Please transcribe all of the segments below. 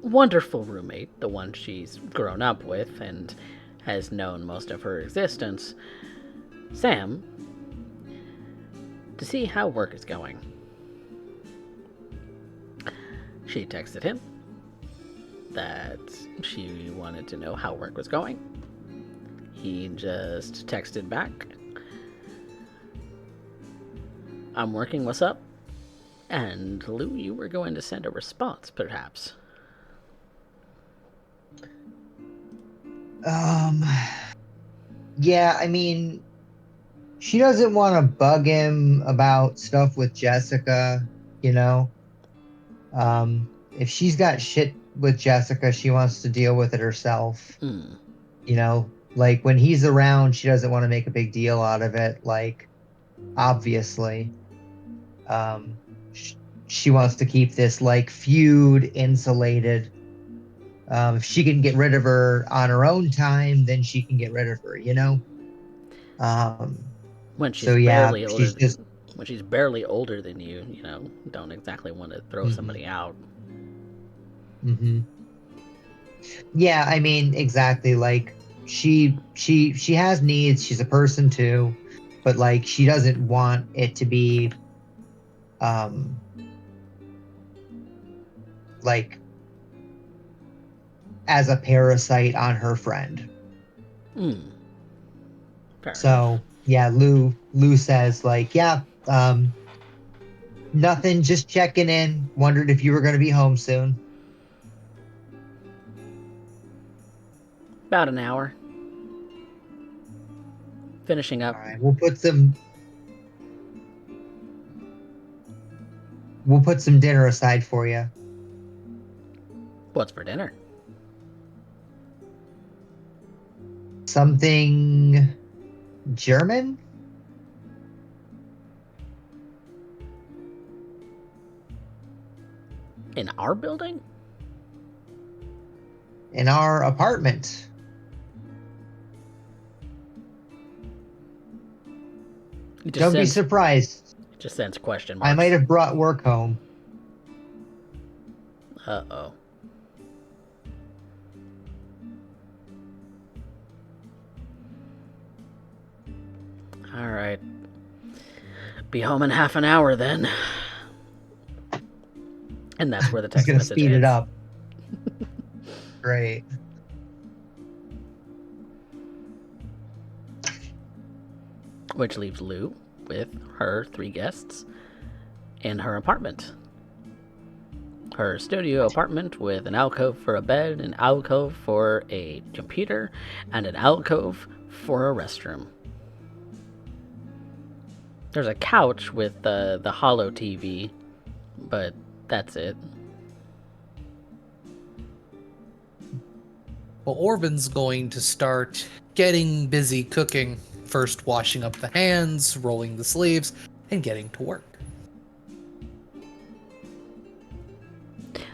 wonderful roommate, the one she's grown up with and has known most of her existence, Sam, to see how work is going. She texted him that she wanted to know how work was going. He just texted back, "I'm working, what's up?" And Lou, you were going to send a response, perhaps. Yeah, I mean, she doesn't want to bug him about stuff with Jessica, you know? If she's got shit with Jessica, she wants to deal with it herself. You know, like when he's around, she doesn't want to make a big deal out of it. Like, obviously, she wants to keep this like feud insulated. If she can get rid of her on her own time, then she can get rid of her. You know. When she's So yeah, barely older, she's just. when she's barely older than you, don't exactly want to throw somebody out. Mm-hmm. Yeah, I mean, exactly. Like she has needs. She's a person too, but like she doesn't want it to be, like as a parasite on her friend. Fair So enough. yeah, Lou says like, yeah, nothing, just checking in. Wondered if you were going to be home soon. About an hour. Finishing up. All right, we'll put some dinner aside for you. What's for dinner? Something German? In our building? In our apartment. Don't be surprised. Just sends question marks. I might have brought work home. Uh-oh. Alright. Be home in half an hour then. And that's where the text message He's gonna speed ends. it up. Great. Which leaves Lou with her 3 guests in her apartment. Her studio apartment with an alcove for a bed, an alcove for a computer, and an alcove for a restroom. There's a couch with the hollow TV, but that's it. Well, Orvan's going to start getting busy cooking, first washing up the hands, rolling the sleeves, and getting to work.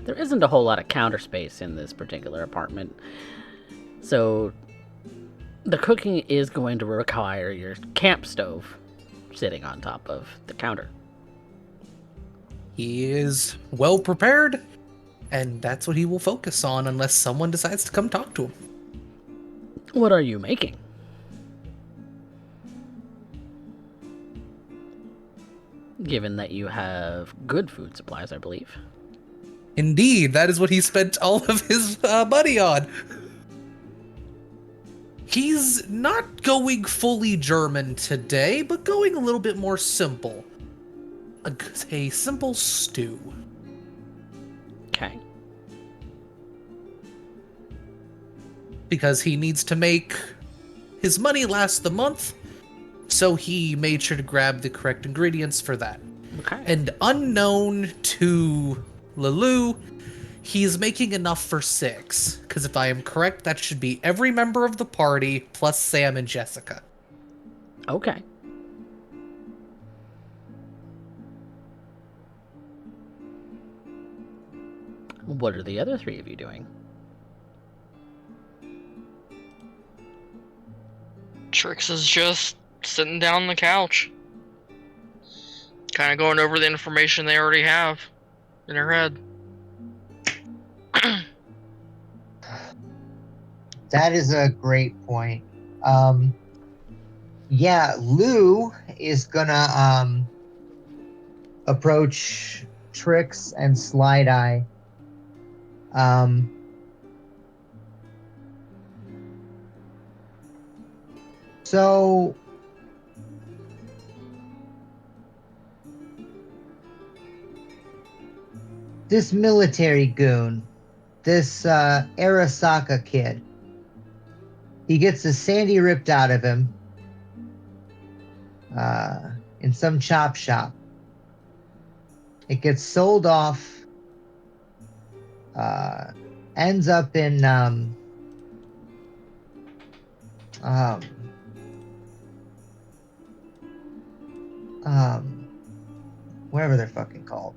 There isn't a whole lot of counter space in this particular apartment, so the cooking is going to require your camp stove sitting on top of the counter. He is well prepared, and that's what he will focus on unless someone decides to come talk to him. What are you making? Given that you have good food supplies, I believe. Indeed, that is what he spent all of his money on. He's not going fully German today, but going a little bit more simple. A simple stew. Okay. Because he needs to make his money last the month, so he made sure to grab the correct ingredients for that. Okay. And unknown to Lulu, he's making enough for 6. Because if I am correct, that should be every member of the party, plus Sam and Jessica. Okay. What are the other 3 of you doing? Trix is just sitting down on the couch. Kind of going over the information they already have in her head. That is a great point. Yeah, Lou is gonna approach Trix and Slideye. So this military goon, this Arasaka kid, he gets his sandy ripped out of him in some chop shop. It gets sold off, ends up in whatever they're fucking called.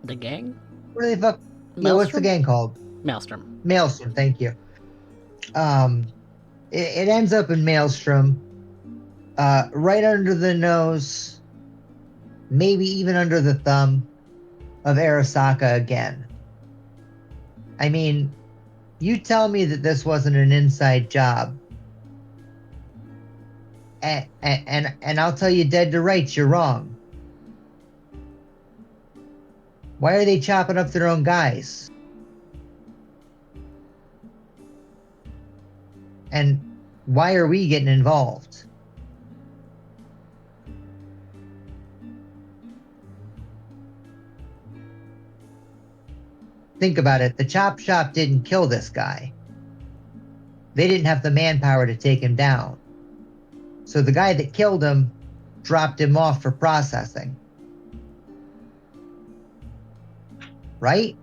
The gang? What are they fuck? Yeah, what's the Maelstrom? gang called? Maelstrom. Maelstrom. Thank you. It ends up in Maelstrom, right under the nose, maybe even under the thumb of Arasaka again. I mean, you tell me that this wasn't an inside job, and I'll tell you dead to rights, you're wrong. Why are they chopping up their own guys? And why are we getting involved? Think about it. The chop shop didn't kill this guy. They didn't have the manpower to take him down. So the guy that killed him dropped him off for processing. Right?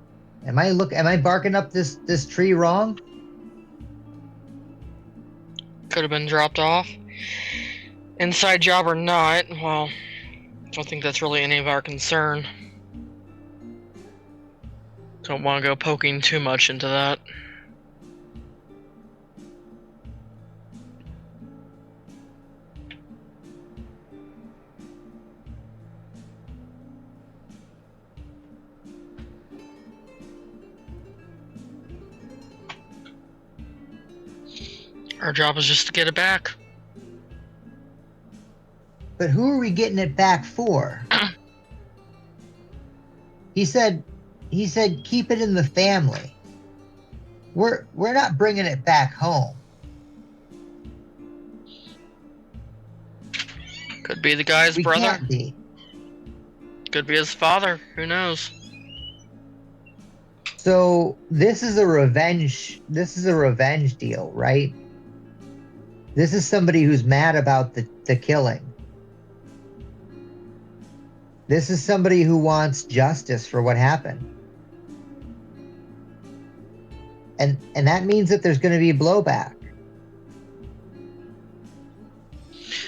Am I barking up this tree wrong? Could have been dropped off. Inside job or not, well, I don't think that's really any of our concern. Don't want to go poking too much into that. Our job is just to get it back. But who are we getting it back for? He said keep it in the family. We're not bringing it back home. Could be the guy's We brother. can't be. Could be his father. Who knows? So this is a revenge deal, right? This is somebody who's mad about the killing. This is somebody who wants justice for what happened. And that means that there's going to be blowback.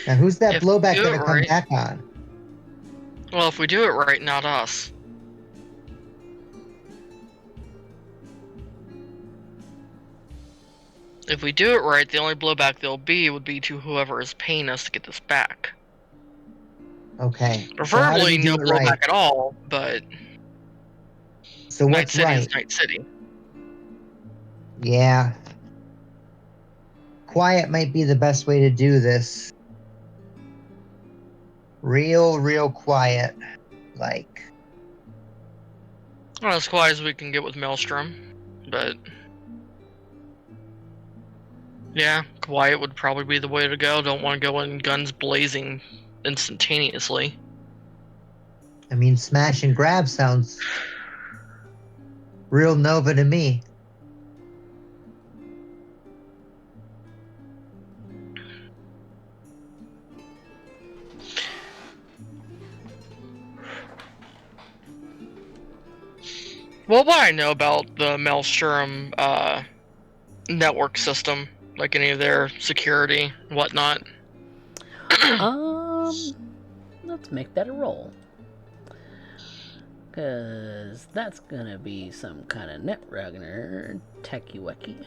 Now, who's that If blowback we do going to it come right- back on? Well, if we do it right, not us. If we do it right, the only blowback there'll be would be to whoever is paying us to get this back. Okay. Preferably no do it blowback right? at all, but So Night what's City right? is Night City. Yeah. Quiet might be the best way to do this. Real quiet. Like, Well, as quiet as we can get with Maelstrom, but yeah, quiet would probably be the way to go. Don't want to go in guns blazing instantaneously. I mean, smash and grab sounds real Nova to me. What would I know about the Maelstrom network system? Like any of their security and whatnot? Let's make that a roll. Cause that's gonna be some kind of netrunner techie wecky.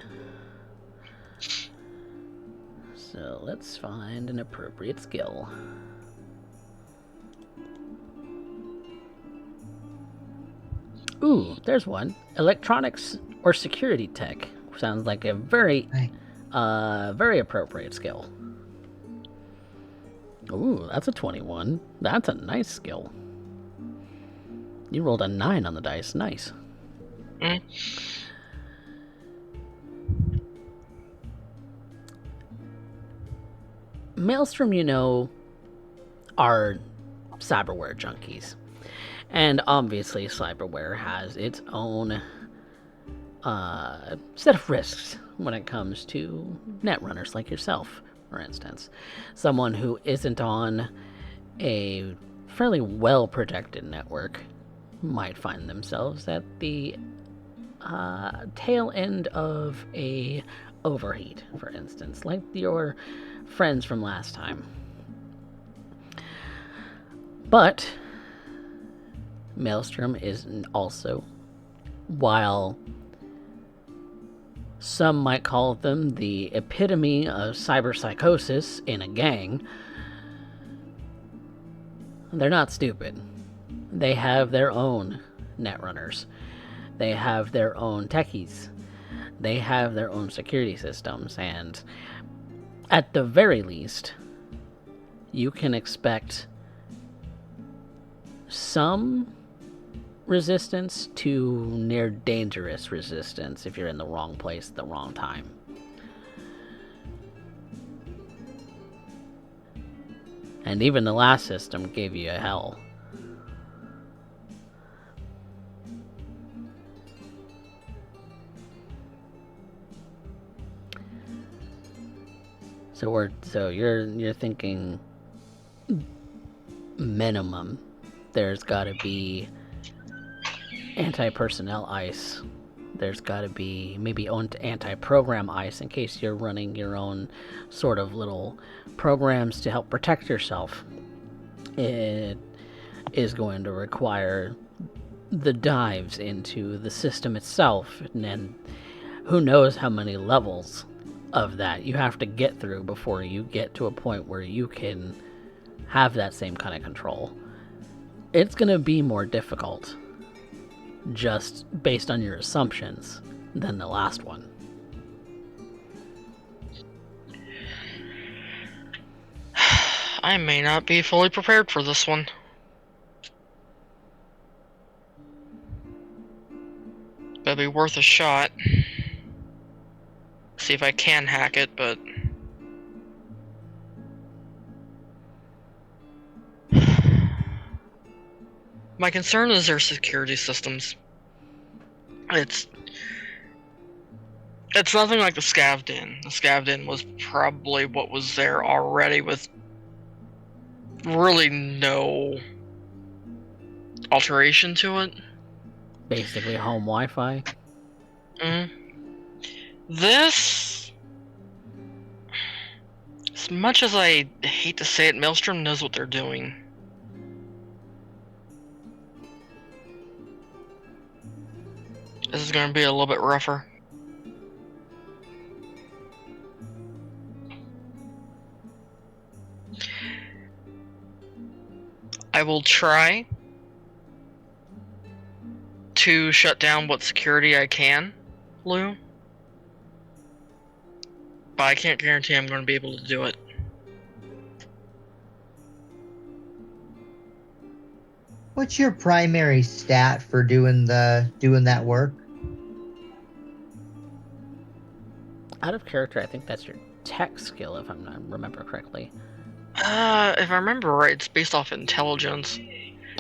So let's find an appropriate skill. Ooh, there's one. Electronics or security tech. Sounds like a very, very appropriate skill. Ooh, that's a 21. That's a nice skill. You rolled a 9 on the dice. Nice. Mm. Maelstrom, are cyberware junkies. And obviously, cyberware has its own set of risks when it comes to netrunners like yourself, for instance. Someone who isn't on a fairly well-protected network might find themselves at the tail end of a overheat, for instance, like your friends from last time. But Maelstrom is also, while some might call them the epitome of cyberpsychosis in a gang, they're not stupid. They have their own netrunners. They have their own techies. They have their own security systems, and at the very least, you can expect some resistance to near dangerous resistance if you're in the wrong place at the wrong time. And even the last system gave you a hell. So you're thinking minimum there's got to be anti-personnel ICE. There's got to be maybe anti-program ICE in case you're running your own sort of little programs to help protect yourself. It is going to require the dives into the system itself, and then who knows how many levels of that you have to get through before you get to a point where you can have that same kind of control. It's going to be more difficult, just based on your assumptions, than the last one. I may not be fully prepared for this one. That'd be worth a shot. See if I can hack it, but... My concern is their security systems. It's nothing like the Scavd Inn. The Scavd Inn was probably what was there already with really no alteration to it. Basically home Wi-Fi. This, as much as I hate to say it, Maelstrom knows what they're doing. This is going to be a little bit rougher. I will try to shut down what security I can, Lou. But I can't guarantee I'm going to be able to do it. What's your primary stat for doing that work? Out of character, I think that's your tech skill, if I remember correctly. If I remember right, it's based off intelligence.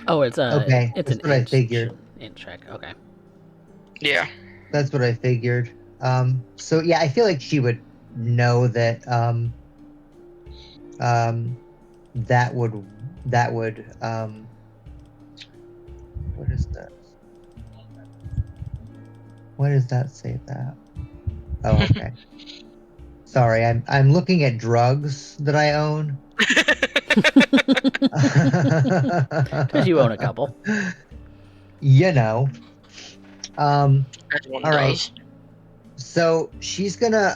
Oh, it's okay. It's that's an what I figured. Int check. Okay. Yeah. That's what I figured. So yeah, I feel like she would know that. That would. What is that? What does that say that? Oh, okay. Sorry, I'm looking at drugs that I own. Because you own a couple. You know. Everyone all right. does. So she's gonna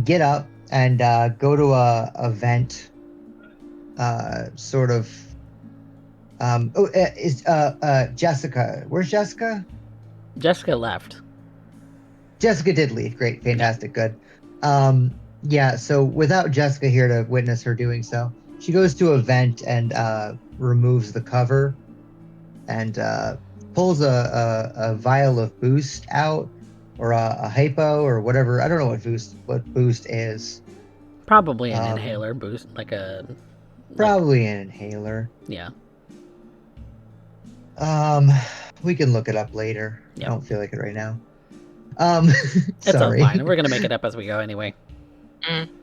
get up and go to a vent. Sort of. Is Jessica? Where's Jessica? Jessica left. Jessica did leave. Great, fantastic, good. Yeah, so without Jessica here to witness her doing so, she goes to a vent and removes the cover and pulls a vial of boost out, or a hypo or whatever. I don't know what boost is. Probably an inhaler boost, Probably an inhaler. Yeah. We can look it up later. Yep. I don't feel like it right now. It's all sorry. fine. We're gonna make it up as we go anyway.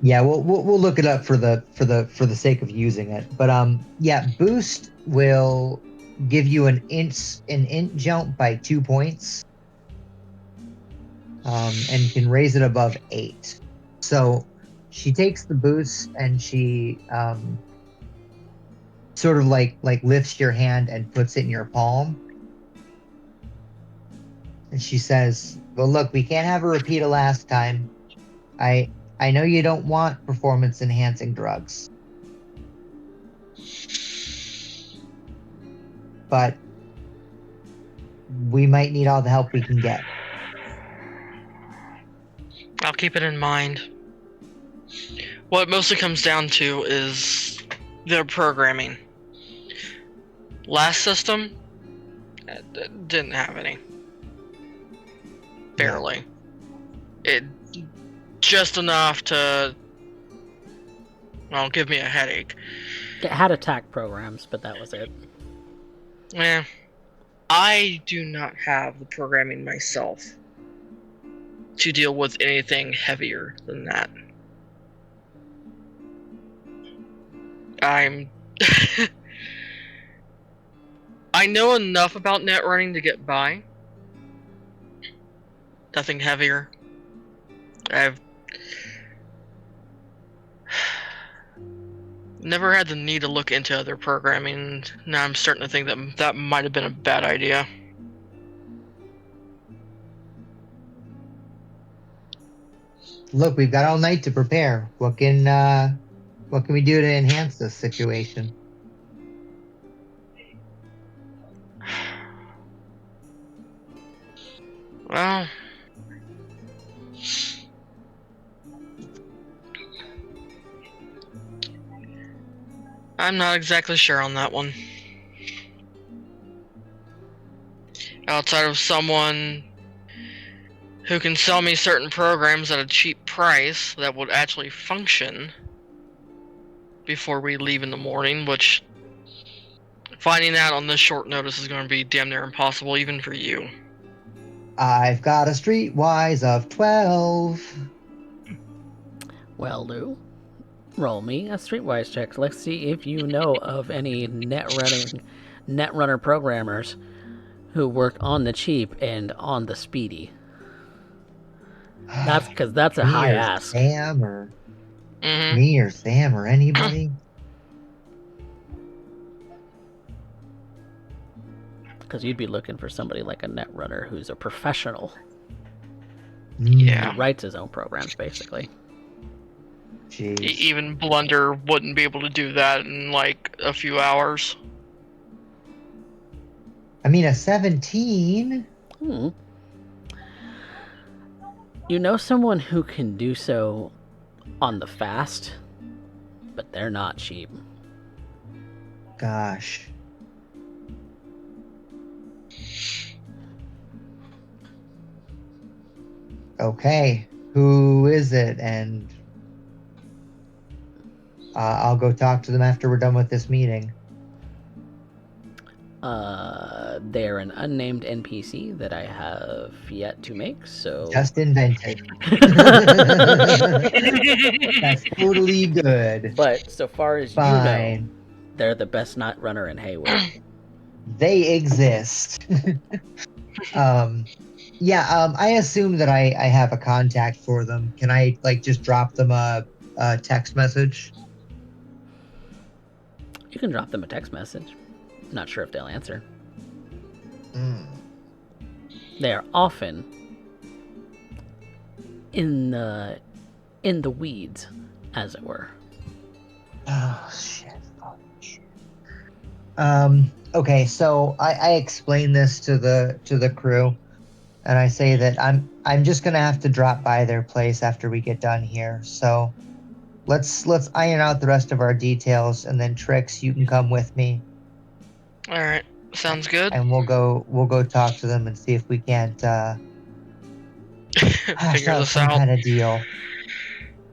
Yeah, we'll look it up for the sake of using it. But yeah, boost will give you an int jump by 2 points. And can raise it above 8. So she takes the boost and she sort of like lifts your hand and puts it in your palm. And she says, "Well, look, we can't have a repeat of last time. I know you don't want performance enhancing drugs. But we might need all the help we can get." I'll keep it in mind. What it mostly comes down to is their programming. Last system didn't have any. Barely. It just enough to, well, give me a headache. It had attack programs, but that was it. Yeah. I do not have the programming myself to deal with anything heavier than that. I know enough about net running to get by. Nothing heavier. I've never had the need to look into other programming. Now I'm starting to think that might have been a bad idea. Look, we've got all night to prepare. What can we do to enhance this situation? Well, I'm not exactly sure on that one. Outside of someone who can sell me certain programs at a cheap price that would actually function before we leave in the morning, which finding that on this short notice is going to be damn near impossible even for you. I've got a streetwise of 12. Well, Lou, roll me a streetwise check. Let's see if you know of any netrunner programmers who work on the cheap and on the speedy. That's because that's a high ask. Sam or me or Sam or anybody. Because you'd be looking for somebody like a netrunner who's a professional. Yeah. Who writes his own programs, basically. Jeez. Even Blunder wouldn't be able to do that in like a few hours. I mean, a 17. You know someone who can do so on the fast, but they're not cheap. Gosh. Okay, who is it? And I'll go talk to them after we're done with this meeting. They're an unnamed NPC that I have yet to make, so... Just invented. That's totally good. But so far as Fine. you know, they're the best netrunner in Haywood. They exist. Yeah, I assume that I have a contact for them. Can I, just drop them a text message? You can drop them a text message. Not sure if they'll answer. They are often in the weeds, as it were. Oh, shit. Okay, so I explained this to the crew. and I say that I'm just gonna have to drop by their place after we get done here. So let's iron out the rest of our details, and then Trix, you can come with me, All right, sounds good. and we'll go talk to them and see if we can't hash Figure out this some out. kind of deal.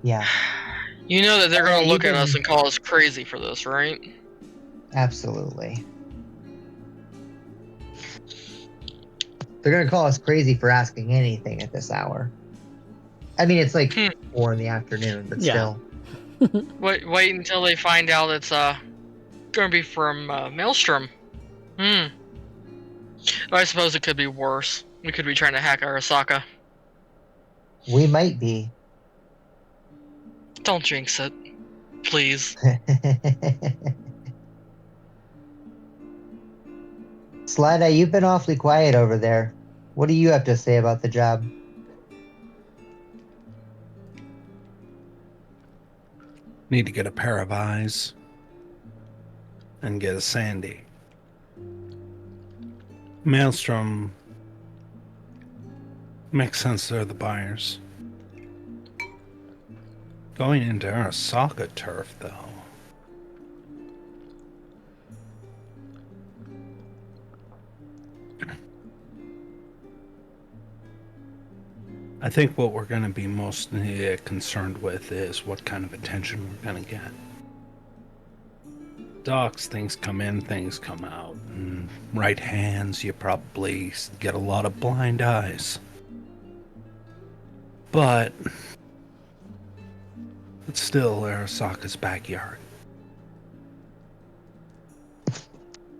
Yeah, You know that they're yeah, gonna you've look at us been and call us crazy for this, right? absolutely. They're gonna call us crazy for asking anything at this hour. I mean, it's like 4 in the afternoon, but Yeah. still. Wait until they find out it's gonna be from Maelstrom. I suppose it could be worse. We could be trying to hack Arasaka. We might be. Don't jinx it, please. Slideye, you've been awfully quiet over there. What do you have to say about the job? Need to get a pair of eyes and get a Sandy. Maelstrom makes sense, they're the buyers. Going into Arasaka turf, though. I think what we're going to be most concerned with is what kind of attention we're going to get. Docs, things come in, things come out. And right hands, you probably get a lot of blind eyes. But it's still Arasaka's backyard.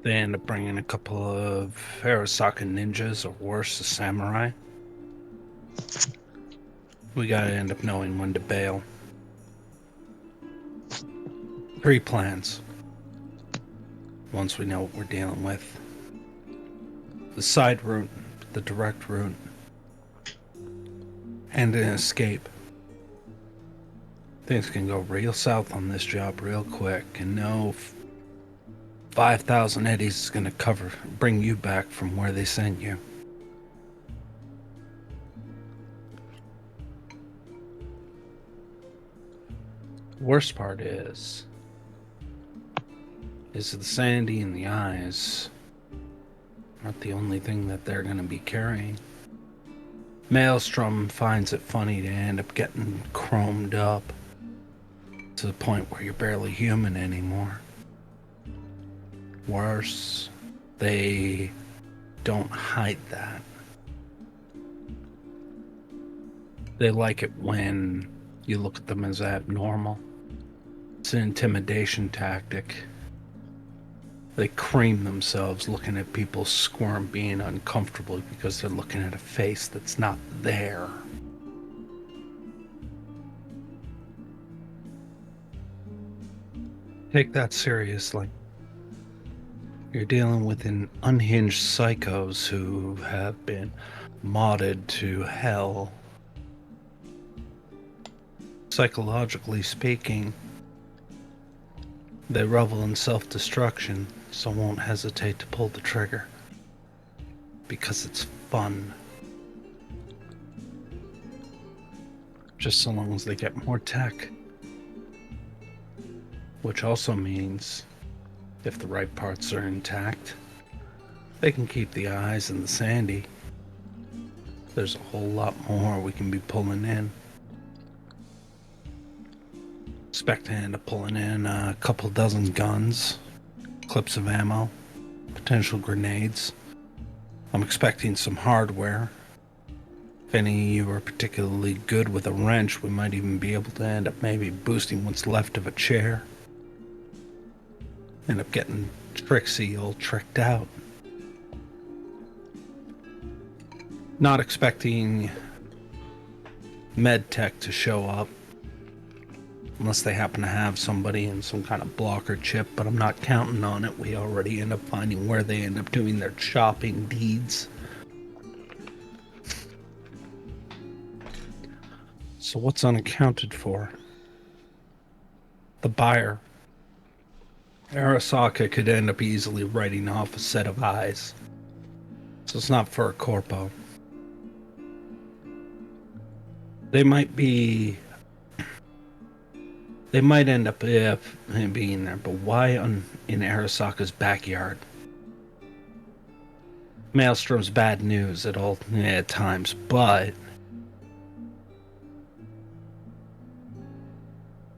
They end up bringing a couple of Arasaka ninjas, or worse, a samurai. We gotta end up knowing when to bail. 3 plans. Once we know what we're dealing with. The side route, the direct route, and an escape. Things can go real south on this job real quick, and no 5,000 eddies is gonna bring you back from where they sent you. Worst part is the Sandy and the eyes aren't the only thing that they're going to be carrying. Maelstrom finds it funny to end up getting chromed up to the point where you're barely human anymore. Worse, they don't hide that. They like it when you look at them as abnormal. It's an intimidation tactic. They cream themselves looking at people squirm, being uncomfortable because they're looking at a face that's not there. Take that seriously. You're dealing with an unhinged psychos who have been modded to hell. Psychologically speaking, they revel in self-destruction, so won't hesitate to pull the trigger. Because it's fun. Just so long as they get more tech. Which also means, if the right parts are intact, they can keep the eyes and the Sandy. There's a whole lot more we can be pulling in. Expect to end up pulling in a couple dozen guns, clips of ammo, potential grenades. I'm expecting some hardware. If any of you are particularly good with a wrench, we might even be able to end up maybe boosting what's left of a chair. End up getting Trixie all tricked out. Not expecting MedTech to show up. Unless they happen to have somebody in some kind of blocker chip, but I'm not counting on it. We already end up finding where they end up doing their shopping deeds. So what's unaccounted for? The buyer. Arasaka could end up easily writing off a set of eyes. So it's not for a corpo. They might be. They might end up being there, but why in Arasaka's backyard? Maelstrom's bad news at times, but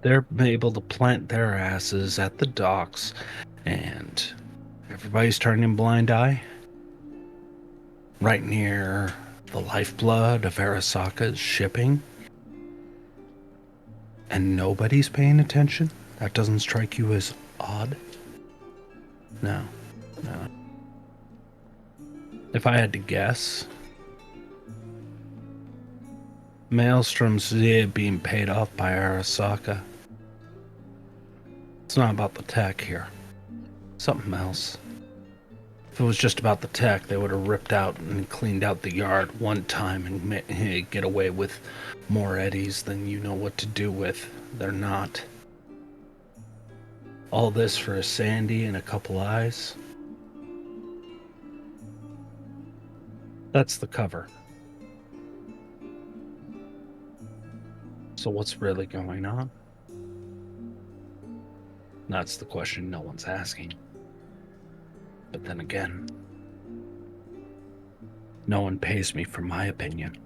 they're able to plant their asses at the docks, and everybody's turning a blind eye. Right near the lifeblood of Arasaka's shipping. And nobody's paying attention? That doesn't strike you as odd? No. If I had to guess, Maelstrom's being paid off by Arasaka. It's not about the tech here. Something else. If it was just about the tech, they would have ripped out and cleaned out the yard one time and get away with more eddies than you know what to do with. They're not. All this for a Sandy and a couple eyes. That's the cover. So what's really going on? That's the question no one's asking. But then again, no one pays me for my opinion.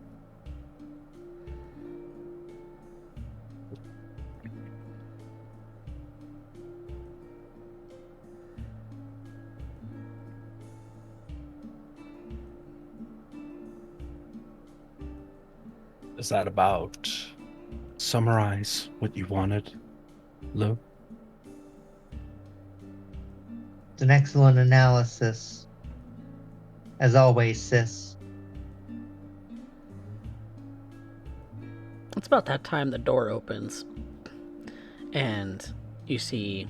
Is that about summarize what you wanted, Lou? It's an excellent analysis. As always, sis. It's about that time the door opens, and you see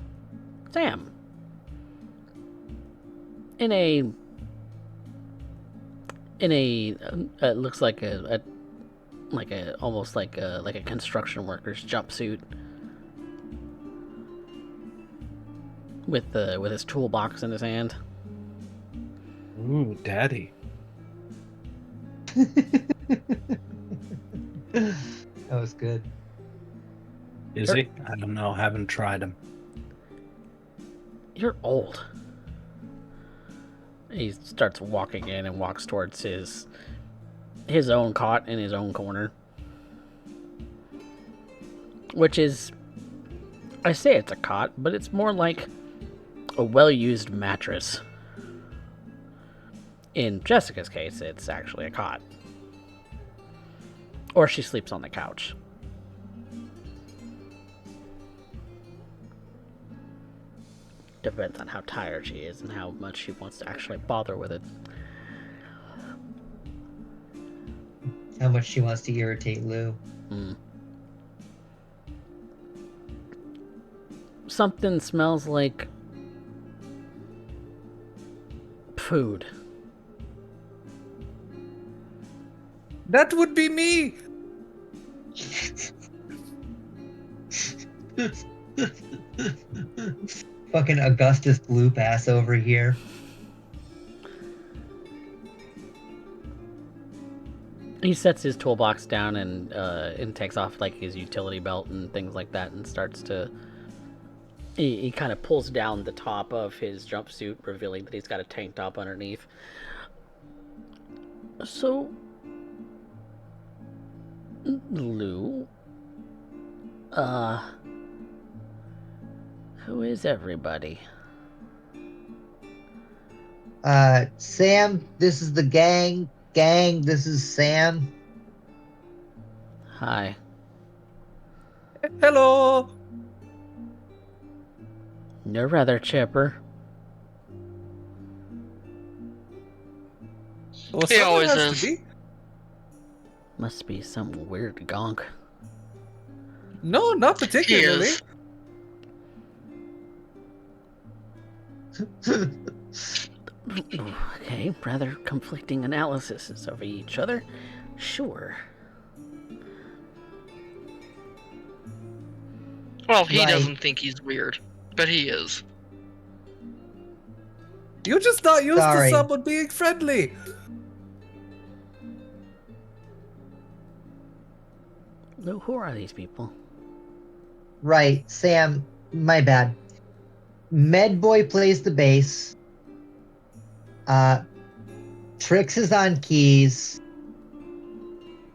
Sam in a it looks like almost like a construction worker's jumpsuit with his toolbox in his hand. Ooh, daddy. That was good. Is he? I don't know. Haven't tried him. You're old. He starts walking in and walks towards his own cot in his own corner. Which is, I say it's a cot, but it's more like a well-used mattress. In Jessica's case, it's actually a cot. Or she sleeps on the couch. Depends on how tired she is and how much she wants to actually bother with it. How much she wants to irritate Lou. Something smells like food. That would be me! Fucking Augustus Loup ass over here. He sets his toolbox down and takes off like his utility belt and things like that, and starts to. He kind of pulls down the top of his jumpsuit, revealing that he's got a tank top underneath. So, Lou, who is everybody? Sam, this is the gang. Gang, this is Sam. Hi. Hello! You're rather chipper. Well, He someone always has is. to be. Must be some weird gonk. No, not particularly. Okay, rather conflicting analyses of each other. Sure. Well, he Right. doesn't think he's weird, but he is. You're just not used Sorry. to someone being friendly. Who are these people? Right, Sam, my bad. Medboy plays the bass. Trix is on keys.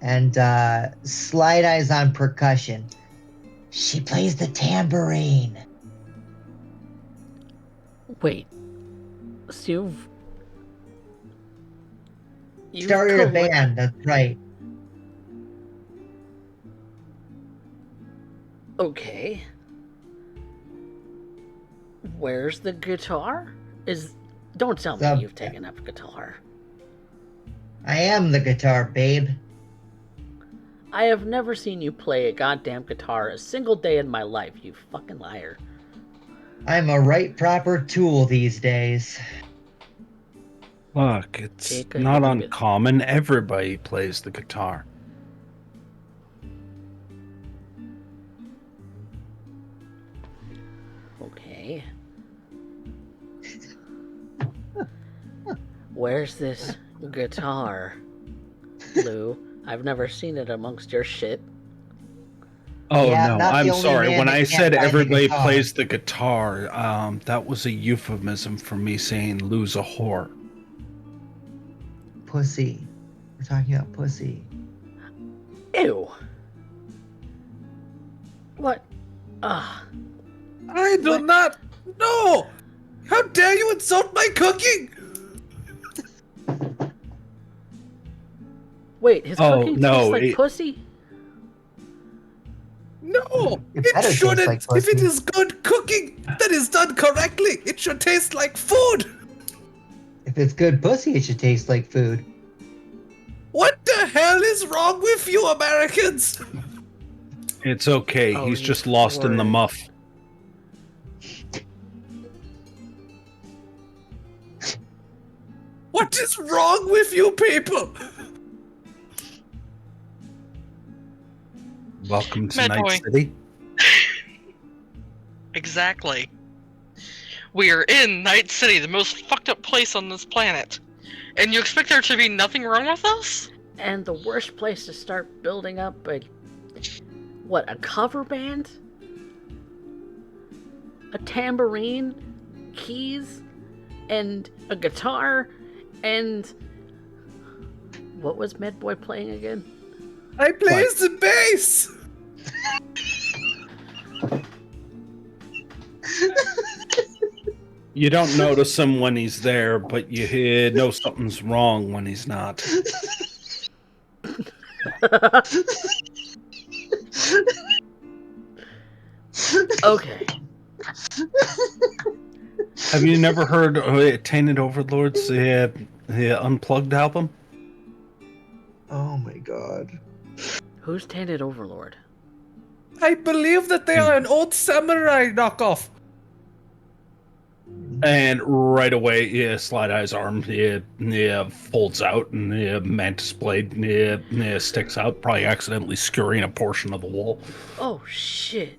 And Slideye's on percussion. She plays the tambourine. Wait. So you've Started a collect- band, that's right. Okay. Where's the guitar? Don't tell me you've taken up guitar. I am the guitar, babe. I have never seen you play a goddamn guitar a single day in my life, you fucking liar. I'm a right proper tool these days. Look, it's Take a not hit with- uncommon. Everybody plays the guitar. Okay. Where's this guitar, Lou? I've never seen it amongst your shit. Oh Yeah, no, not the I'm only sorry. man When that I can't said buy the everybody guitar. plays the guitar, that was a euphemism for me saying lose a whore. Pussy. We're talking about pussy. Ew. What? Ugh. I do not know! How dare you insult my cooking! Wait, his Oh, cooking no, tastes like it- pussy? No! It It better taste shouldn't! like If it pussy. is good cooking that is done correctly, it should taste like food! If it's good pussy, it should taste like food. What the hell is wrong with you Americans? It's okay. Oh, He's you just lost in the were- muff. What is wrong with you people? Welcome to Mad Night boy. City. Exactly. We are in Night City, the most fucked up place on this planet. And you expect there to be nothing wrong with us? And the worst place to start building up a cover band? A tambourine, keys, and a guitar, and what was Medboy playing again? I plays the bass! You don't notice him when he's there, but you know something's wrong when he's not. Okay. Have you never heard Tainted Overlords, the Unplugged album? Oh my god. Who's Tainted Overlord? I believe that they are an old samurai knockoff. And right away, Slideye's arm folds out, and the mantis blade sticks out, probably accidentally skewering a portion of the wall. Oh shit.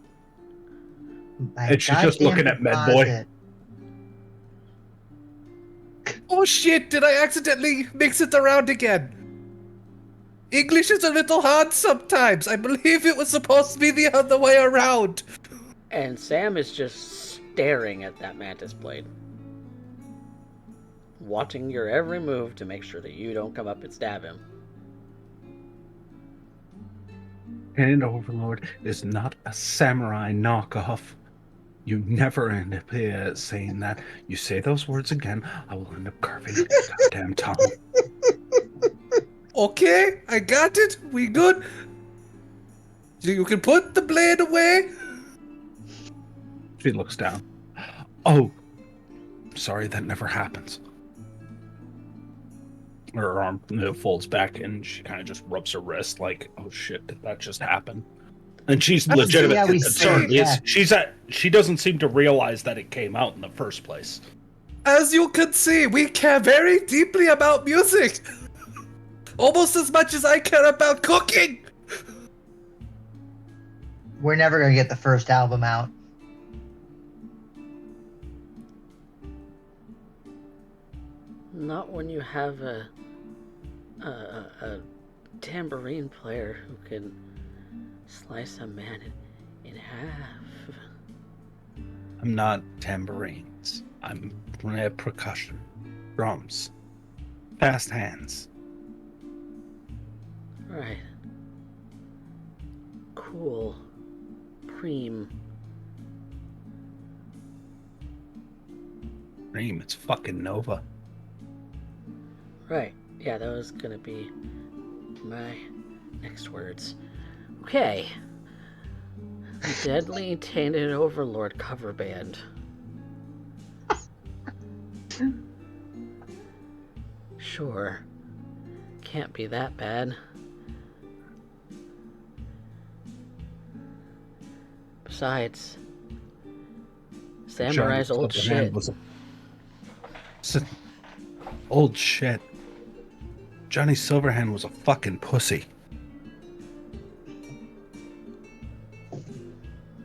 My And she's just goddamn looking at Medboy. deposit. Oh shit, did I accidentally mix it around again? English is a little hard sometimes. I believe it was supposed to be the other way around. And Sam is just staring at that mantis blade. Watching your every move to make sure that you don't come up and stab him. Tainted Overlord is not a samurai knockoff. You never end up saying that. You say those words again, I will end up carving your goddamn tongue. Okay, I got it. We good? So you can put the blade away. She looks down. Oh, sorry, that never happens. Her arm folds back and she kind of just rubs her wrist like, oh shit, did that just happen? And she's Let's see how legitimately we say concerned. it, yeah. She doesn't seem to realize that it came out in the first place. As you can see, we care very deeply about music. Almost as much as I care about cooking. We're never gonna get the first album out. Not when you have a tambourine player who can Slice a man in half. I'm not tambourines. I'm percussion. Drums. Fast hands. Right. Cool. Preem. Dream, it's fucking Nova. Right. Yeah, that was gonna be my next words. Okay. Deadly Tainted Overlord cover band. Sure. Can't be that bad. Besides, Samurai's old shit. Old shit. Johnny Silverhand was a fucking pussy.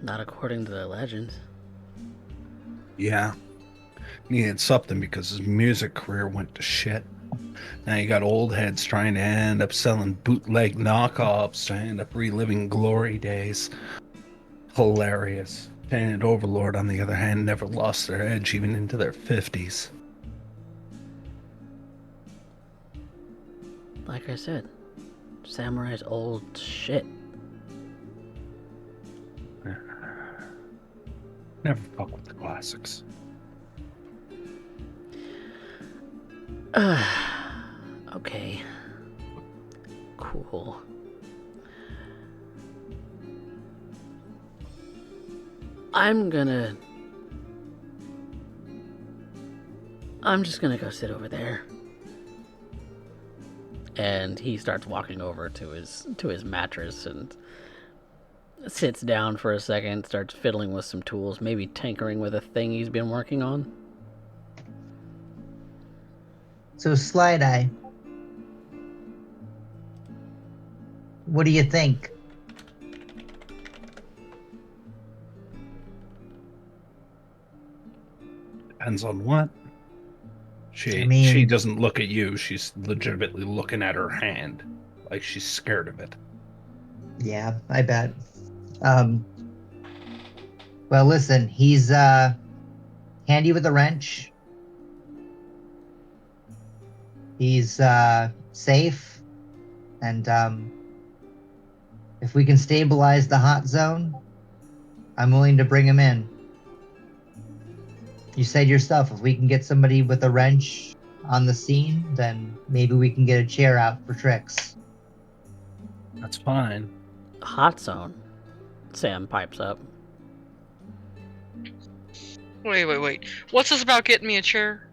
Not according to the legends. Yeah. Needed something because his music career went to shit. Now you got old heads trying to end up selling bootleg knockoffs to end up reliving glory days. Hilarious. Tainted Overlord, on the other hand, never lost their edge even into their 50s. Like I said, Samurai's old shit. Never fuck with the classics. Okay. Cool. I'm just gonna go sit over there. And he starts walking over to his mattress and sits down for a second, starts fiddling with some tools, maybe tinkering with a thing he's been working on. So, Slideye, what do you think? Depends on what. I mean- She doesn't look at you. She's legitimately looking at her hand, like she's scared of it. Yeah, I bet. Well, listen, he's handy with a wrench. He's safe, and if we can stabilize the hot zone, I'm willing to bring him in. You said yourself, if we can get somebody with a wrench on the scene, then maybe we can get a chair out for Trix. That's fine. Hot zone. Sam pipes up. Wait. What's this about getting me a chair?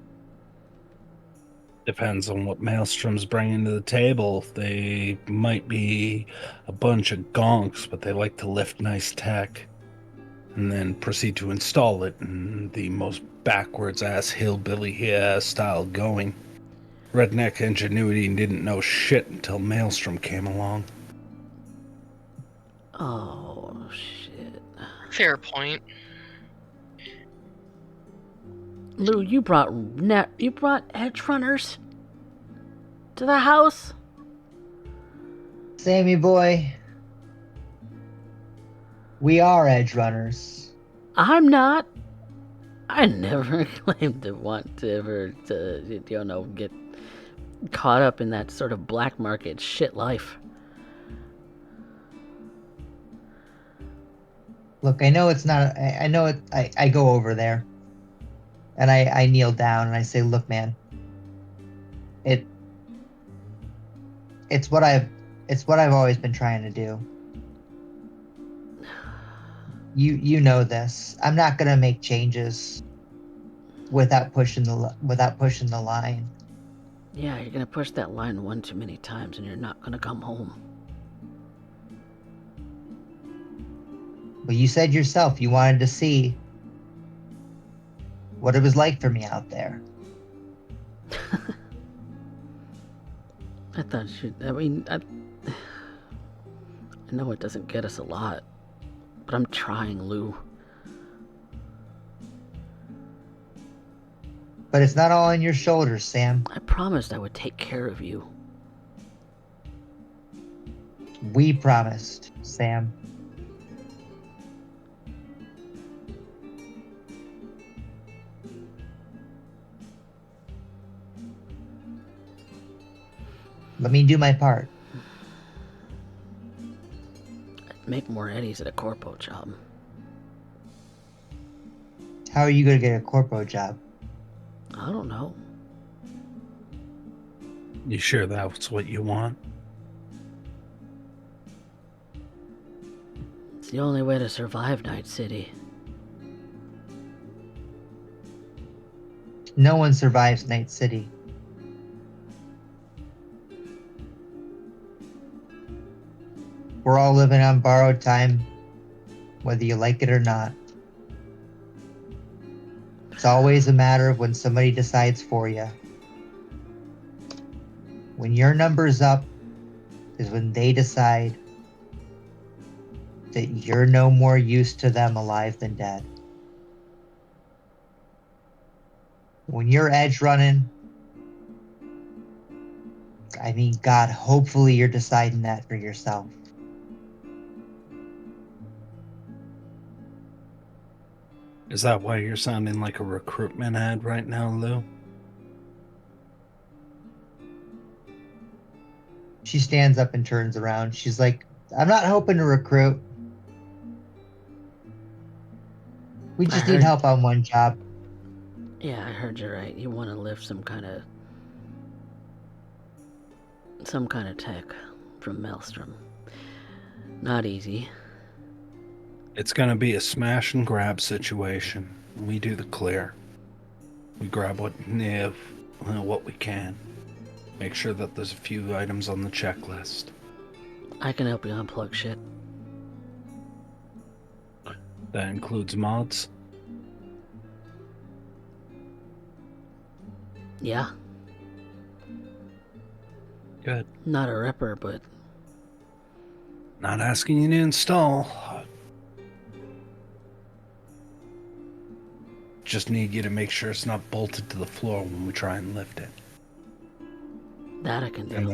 Depends on what Maelstrom's bringing to the table. They might be a bunch of gonks, but they like to lift nice tech and then proceed to install it in the most backwards ass hillbilly style going. Redneck ingenuity didn't know shit until Maelstrom came along. Oh, shit. Fair point. Lou, you brought edge runners to the house? Sammy boy, we are edge runners. I'm not. I never claimed to want to ever get caught up in that sort of black market shit life. Look, I know it's not. I know it. I go over there, and I kneel down and I say, "Look, man. It's what I've always been trying to do. You know this. I'm not gonna make changes without pushing the line. Yeah, you're gonna push that line one too many times, and you're not gonna come home. But you said yourself you wanted to see what it was like for me out there. I know it doesn't get us a lot, but I'm trying, Lou. But it's not all on your shoulders, Sam. I promised I would take care of you. We promised, Sam. Let me do my part. I'd make more eddies at a corpo job. How are you going to get a corpo job? I don't know. You sure that's what you want? It's the only way to survive Night City. No one survives Night City. We're all living on borrowed time, whether you like it or not. It's always a matter of when somebody decides for you. When your number's up is when they decide that you're no more use to them alive than dead. When you're edge running, I mean, God, hopefully you're deciding that for yourself. Is that why you're sounding like a recruitment ad right now, Lou? She stands up and turns around. She's like, I'm not hoping to recruit. We just need help on one job. Yeah, I heard you right. You want to lift some kind of tech from Maelstrom. Not easy. It's gonna be a smash and grab situation. We do the clear. We grab what we can. Make sure that there's a few items on the checklist. I can help you unplug shit. That includes mods. Yeah. Good. Not a ripper, but Not asking you to install. Just need you to make sure it's not bolted to the floor when we try and lift it. that I can do. And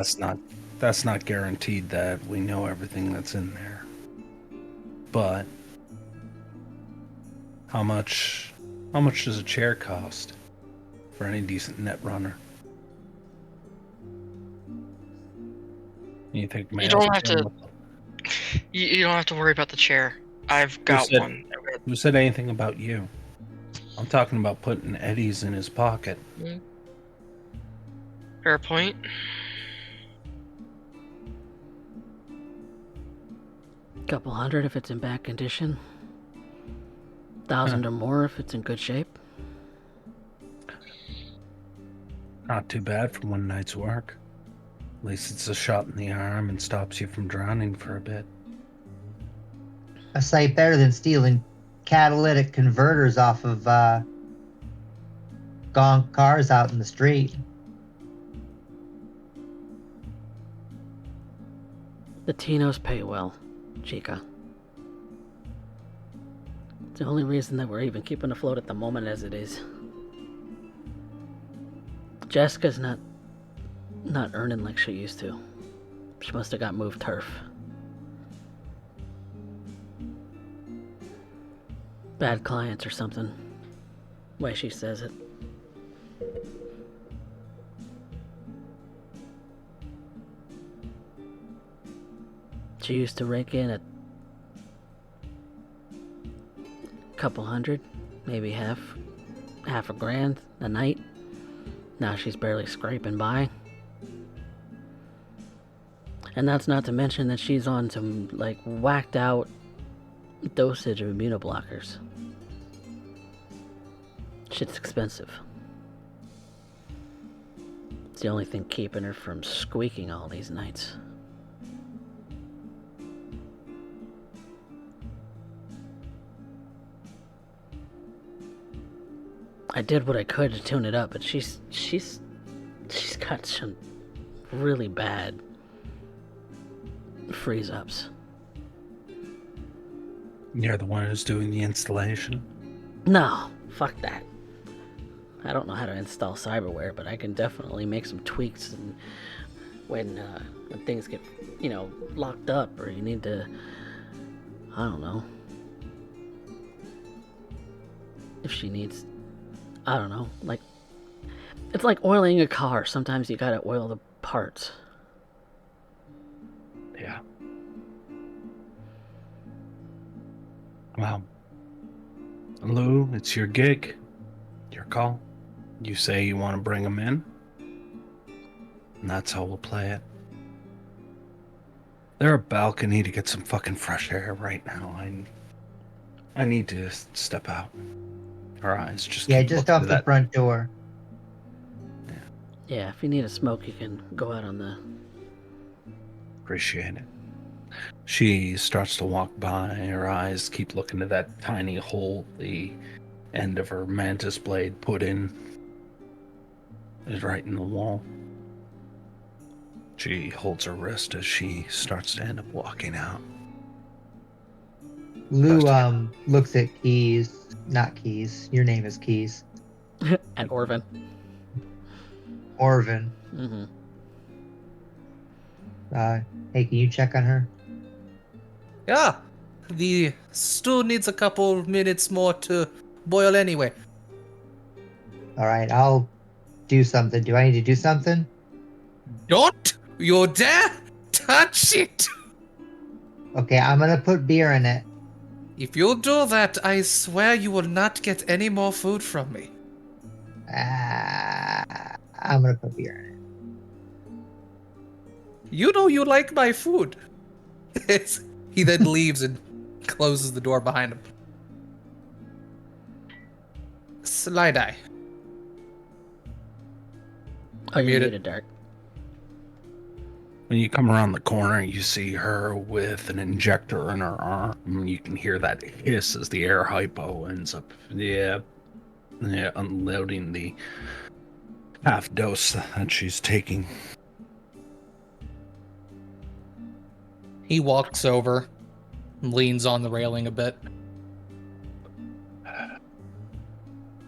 that's not guaranteed that we know everything that's in there. But how much does a chair cost for any decent net runner? You think You don't have to. You don't have to worry about the chair. I've got one. Who said anything about you? I'm talking about putting eddies in his pocket. Fair point. Couple hundred if it's in bad condition. 1,000 or more if it's in good shape. Not too bad for one night's work. At least it's a shot in the arm and stops you from drowning for a bit. A sight better than stealing catalytic converters off of gonk cars out in the street. The Tinos pay well, Chica. It's the only reason that we're even keeping afloat at the moment as it is. Jessica's not earning like she used to. She must have got moved turf. Bad clients or something. Way she says it. She used to rake in a couple hundred, maybe half a grand a night. Now she's barely scraping by. And that's not to mention that she's on some, like, whacked out dosage of immunoblockers. Shit's expensive. It's the only thing keeping her from squeaking all these nights. I did what I could to tune it up, but she's got some really bad freeze-ups. You're the one who's doing the installation? No, fuck that. I don't know how to install cyberware, but I can definitely make some tweaks and when things get, locked up, or you need to, I don't know. If she needs, I don't know, like, it's like oiling a car. Sometimes you gotta oil the parts. Yeah. Well, Lou, it's your gig. Your call. You say you want to bring him in, and that's how we'll play it. There's a balcony to get some fucking fresh air right now. I need to step out. Her eyes just keep just looking off to the that. front door. Yeah, if you need a smoke, you can go out on the... Appreciate it. She starts to walk by. Her eyes keep looking to that tiny hole the end of her mantis blade put in. Is right in the wall. She holds her wrist as she starts to end up walking out. Lou looks at Keys. Not Keys. Your name is Keys. At Orvan. Orvan. Mm-hmm. Hey, can you check on her? Yeah, the stew needs a couple minutes more to boil anyway. All right, I'll do something. Do I need to do something? Don't you dare touch it! Okay, I'm gonna put beer in it. If you do that, I swear you will not get any more food from me. I'm gonna put beer in it. You know you like my food. He then leaves and closes the door behind him. Slideye. Oh, you're Muted. muted, Dark. When you come around the corner, you see her with an injector in her arm. You can hear that hiss as the air hypo ends up, unloading the half dose that she's taking. He walks over, leans on the railing a bit.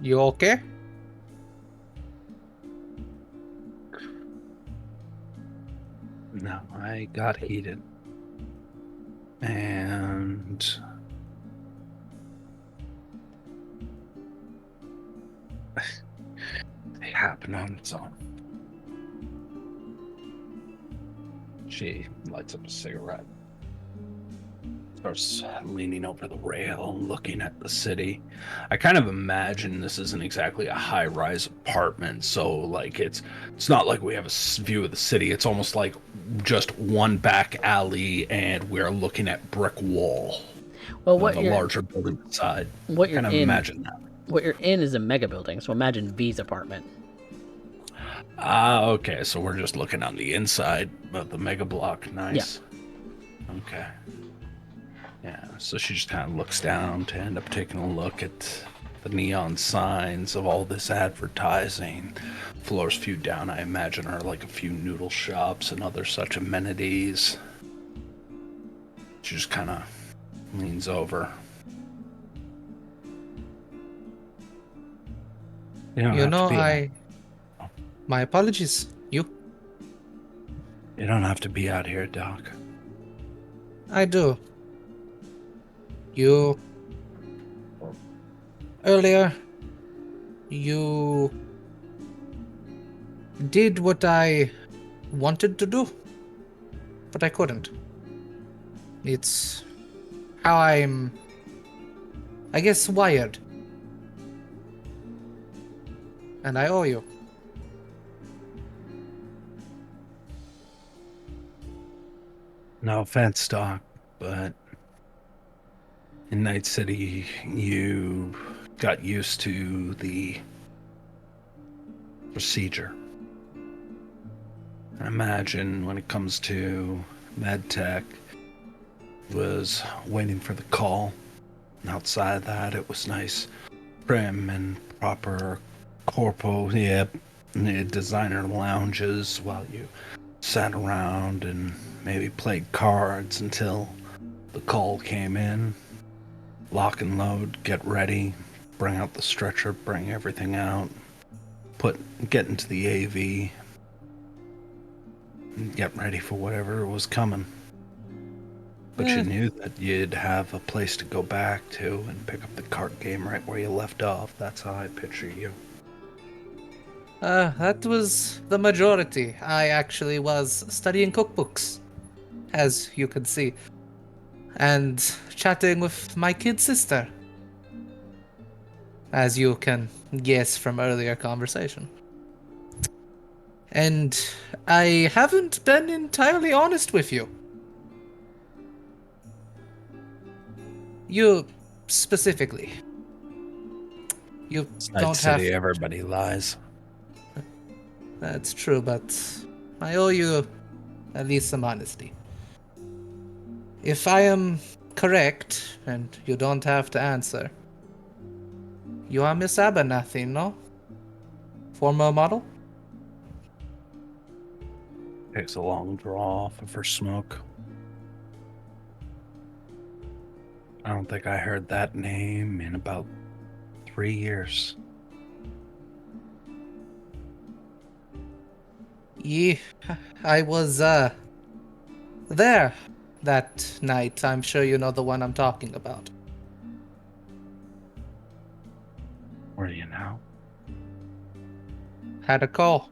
You okay? No, I got heated. And it happened on its own. She lights up a cigarette. Starts leaning over the rail, looking at the city. I kind of imagine this isn't exactly a high-rise apartment, so like it's not like we have a view of the city. It's almost like just one back alley, and we're looking at brick wall. Well, what the you're larger building inside. what you're Kind of in imagine that. what you're in is a mega building. So imagine V's apartment. Okay, so we're just looking on the inside of the mega block. Nice. Yeah. Okay. Yeah, so she just kind of looks down to end up taking a look at the neon signs of all this advertising. Floors few down, I imagine, are like a few noodle shops and other such amenities. She just kind of leans over. You know, my apologies. You don't have to be out here, Doc. I do. Earlier, you did what I wanted to do, but I couldn't. It's how I'm, I guess, wired. And I owe you. No offense, Doc, but in Night City, you got used to the procedure. I imagine when it comes to medtech, was waiting for the call. And outside of that, it was nice, prim and proper corpo, designer lounges while you sat around and maybe played cards until the call came in. Lock and load, get ready, bring out the stretcher, bring everything out, get into the AV, and get ready for whatever was coming. But you knew that you'd have a place to go back to and pick up the card game right where you left off. That's how I picture you. That was the majority. I actually was studying cookbooks, as you could see, and chatting with my kid sister, as you can guess from earlier conversation. And I haven't been entirely honest with you. You specifically. You don't have... City, everybody lies. That's true, but I owe you at least some honesty. If I am correct, and you don't have to answer, you are Miss Abernathy, no? Former model? Takes a long draw off of her smoke. I don't think I heard that name in about 3 years. Yeah, I was, there that night. I'm sure you know the one I'm talking about. Where are you now? Had a call.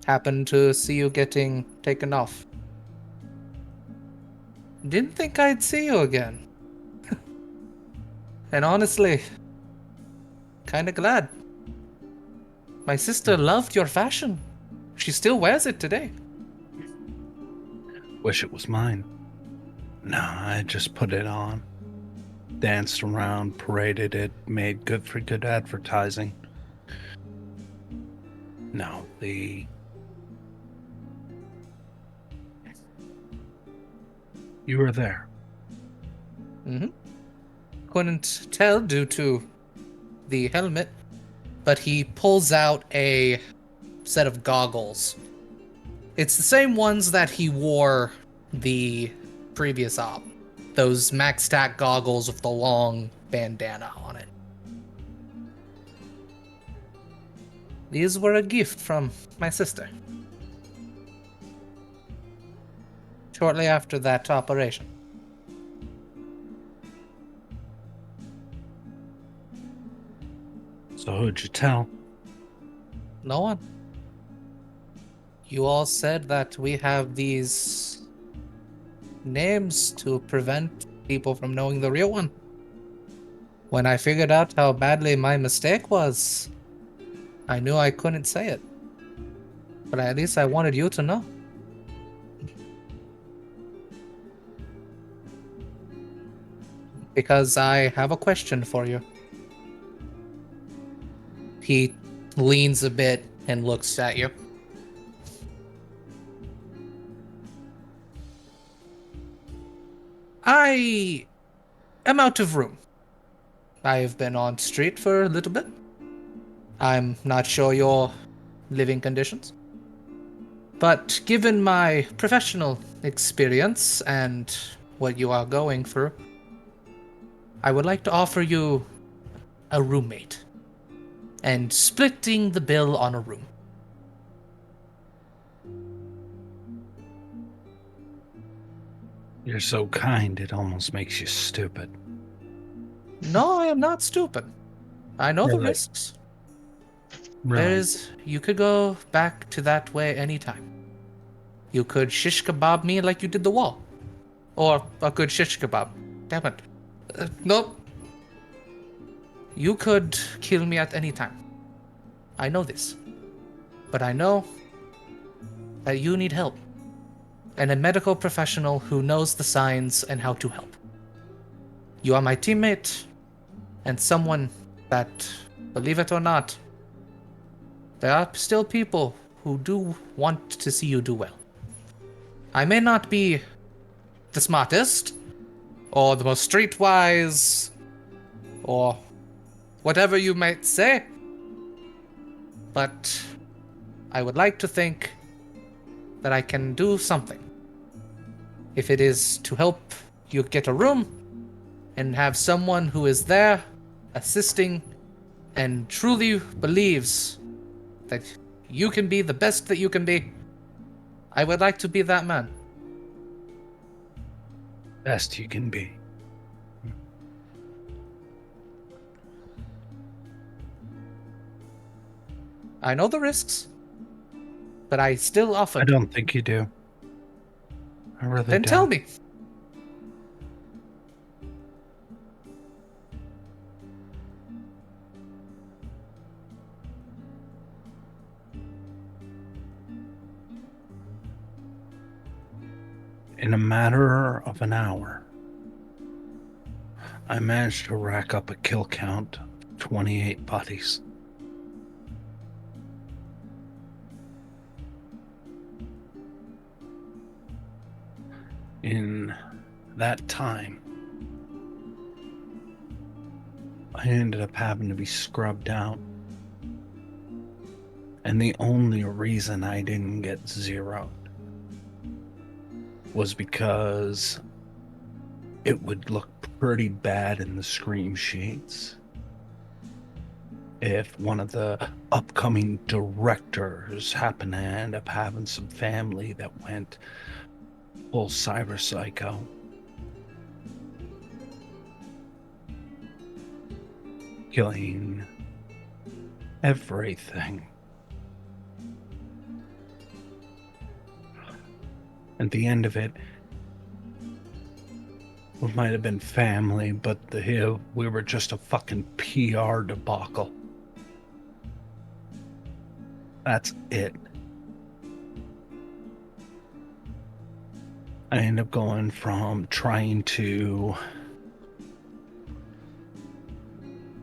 Happened to see you getting taken off. Didn't think I'd see you again. And honestly, kinda glad. My sister loved your fashion. She still wears it today. Wish it was mine. No, I just put it on. Danced around, paraded it, made good for good advertising. No, You were there. Mm-hmm. Couldn't tell due to the helmet, but he pulls out a set of goggles. It's the same ones that he wore the previous op. Those max stack goggles with the long bandana on it. These were a gift from my sister. Shortly after that operation. So who'd you tell? No one. You all said that we have these names to prevent people from knowing the real one. When I figured out how badly my mistake was, I knew I couldn't say it. But at least I wanted you to know. Because I have a question for you. He leans a bit and looks at you. I am out of room. I've been on street for a little bit. I'm not sure your living conditions. But given my professional experience and what you are going through, I would like to offer you a roommate. And splitting the bill on a room. You're so kind, it almost makes you stupid. No, I am not stupid. I know the Really? risks. Really? You could go back to that way anytime. You could shish kebab me like you did the wall. Or a good shish kebab. Damn it. Nope. You could kill me at any time. I know this. But I know that you need help. And a medical professional who knows the signs and how to help. You are my teammate, and someone that, believe it or not, there are still people who do want to see you do well. I may not be the smartest, or the most streetwise, or whatever you might say, but I would like to think that I can do something. If it is to help you get a room and have someone who is there assisting and truly believes that You can be the best that you can be. I would like to be that man. Best you can be. I know the risks, but I still offer. I don't think you do. I really Then don't. tell me. In a matter of an hour, I managed to rack up a kill count of 28 bodies. In that time, I ended up having to be scrubbed out. And the only reason I didn't get zeroed was because it would look pretty bad in the scream sheets if one of the upcoming directors happened to end up having some family that went full cyber psycho. Killing everything. At the end of it, we might have been family, but we were just a fucking PR debacle. That's it. I ended up going from trying to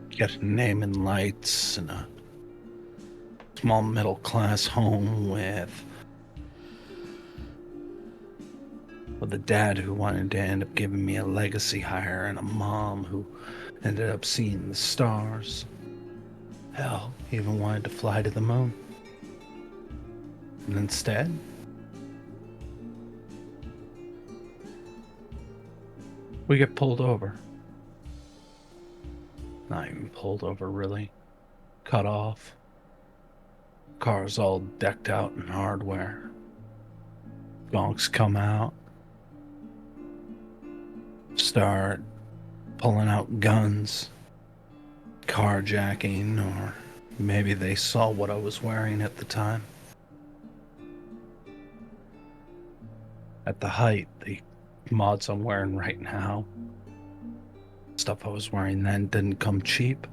get a name in lights in a small middle-class home with a dad who wanted to end up giving me a legacy hire and a mom who ended up seeing the stars. Hell, even wanted to fly to the moon. And instead, we get pulled over. Not even pulled over, really. Cut off. Car's all decked out in hardware. Gonks come out. Start pulling out guns. Carjacking, or maybe they saw what I was wearing at the time. At the height, the mods I'm wearing right now, stuff I was wearing then didn't come cheap.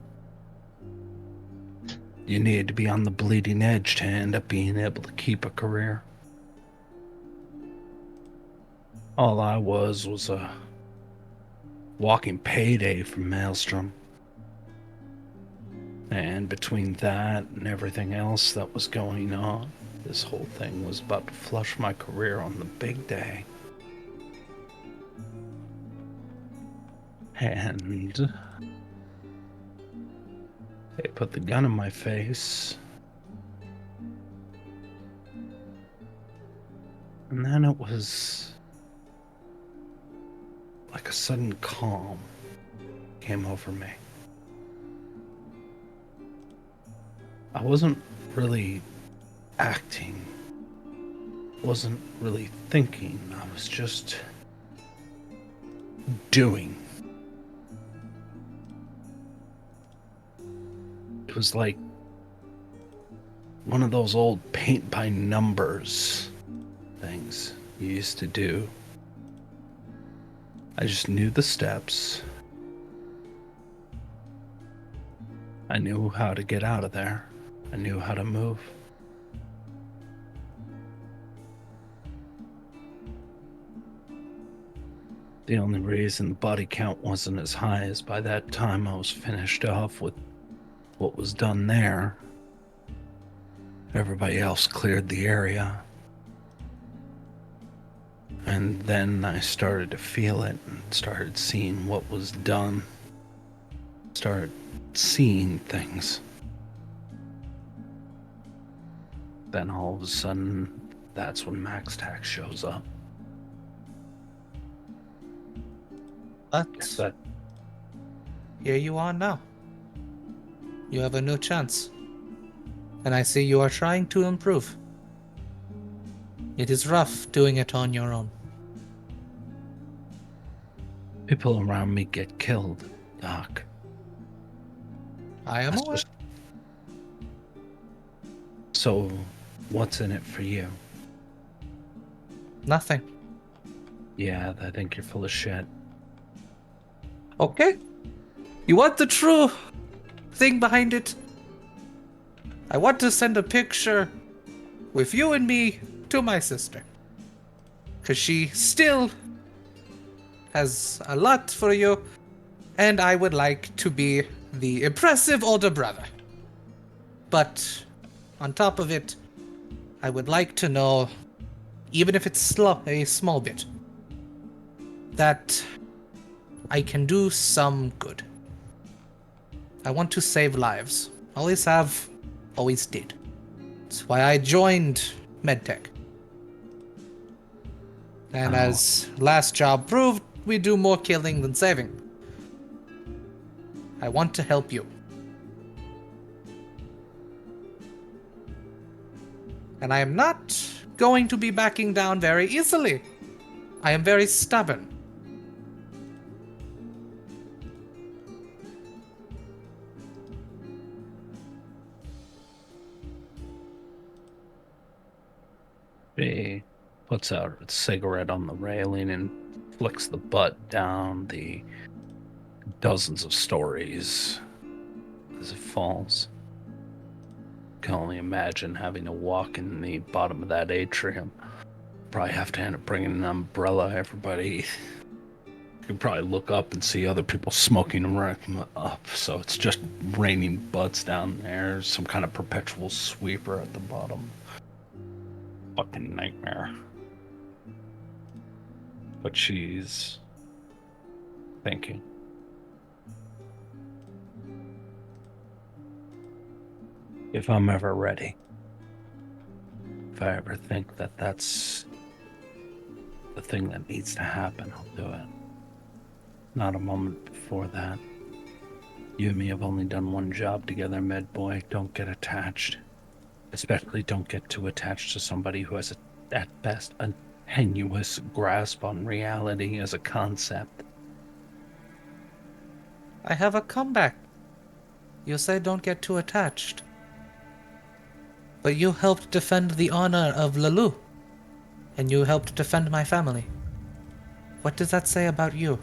You needed to be on the bleeding edge to end up being able to keep a career. All I was a walking payday from Maelstrom. And between that and everything else that was going on, this whole thing was about to flush my career on the big day. And they put the gun in my face. And then it was like a sudden calm came over me. I wasn't really acting, wasn't really thinking, I was just doing. It was like one of those old paint by numbers things you used to do. I just knew the steps. I knew how to get out of there. I knew how to move. The only reason the body count wasn't as high is by that time I was finished off with what was done there. Everybody else cleared the area. And then I started to feel it and started seeing what was done. Started seeing things. Then all of a sudden, that's when Max Tax shows up. But here you are now. You have a new chance. And I see you are trying to improve. It is rough doing it on your own. People around me get killed, Doc. I am That's aware. just... So, what's in it for you? Nothing. Yeah, I think you're full of shit. Okay. You want the true thing behind it? I want to send a picture with you and me to my sister. Because she still has a lot for you, and I would like to be the impressive older brother. But on top of it, I would like to know, even if it's a small bit, that I can do some good. I want to save lives. Always have, always did. That's why I joined MedTech. And as last job proved, we do more killing than saving. I want to help you. And I am not going to be backing down very easily. I am very stubborn. She puts out a cigarette on the railing and flicks the butt down the dozens of stories as it falls. Can only imagine having to walk in the bottom of that atrium. Probably have to end up bringing an umbrella. Everybody, you can probably look up and see other people smoking right up. So it's just raining butts down there. Some kind of perpetual sweeper at the bottom. Fucking nightmare. But she's thinking. If I'm ever ready, if I ever think that that's the thing that needs to happen, I'll do it. Not a moment before that. You and me have only done one job together, med boy. Don't get attached. Especially don't get too attached to somebody who has, at best, a tenuous grasp on reality as a concept. I have a comeback. You say don't get too attached. But you helped defend the honor of Loup. And you helped defend my family. What does that say about you?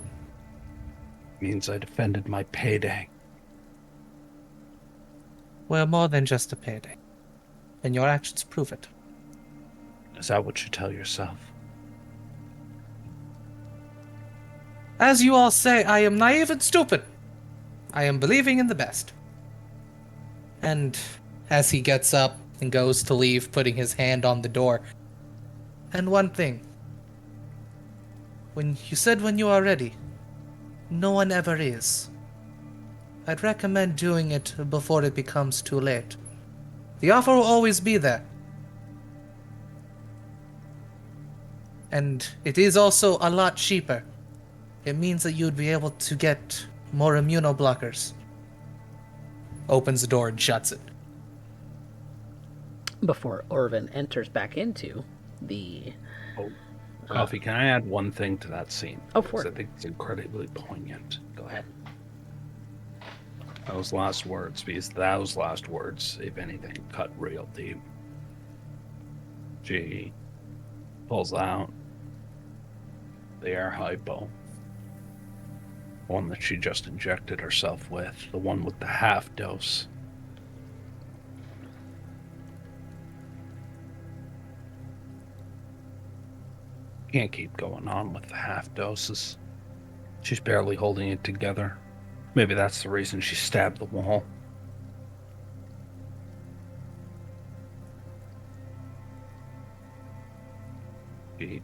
Means I defended my payday. We're more than just a payday. And your actions prove it. Is that what you tell yourself? As you all say, I am naive and stupid. I am believing in the best. And as he gets up and goes to leave, putting his hand on the door. And one thing. When you said when you are ready, no one ever is. I'd recommend doing it before it becomes too late. The offer will always be there. And it is also a lot cheaper. It means that you'd be able to get more immunoblockers. Opens the door and shuts it. Before Orvan enters back into the... Coffee, can I add one thing to that scene? Oh, for it. I think it's incredibly poignant. Go ahead. Those last words, because those last words, if anything, cut real deep. She pulls out the air hypo. One that she just injected herself with. The one with the half dose. Can't keep going on with the half doses. She's barely holding it together. Maybe that's the reason she stabbed the wall. She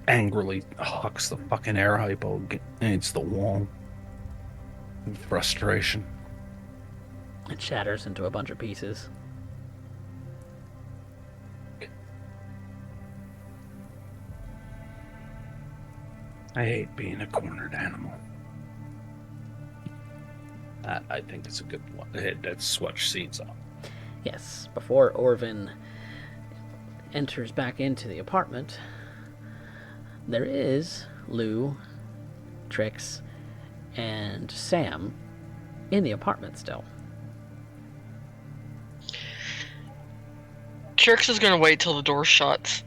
angrily hucks the fucking air hypo against the wall in frustration. It shatters into a bunch of pieces. I hate being a cornered animal. That, I think, is a good one. Let's switch scenes up. Yes, before Orvan enters back into the apartment, there is Lou, Trix, and Sam in the apartment still. Trix is going to wait till the door shuts.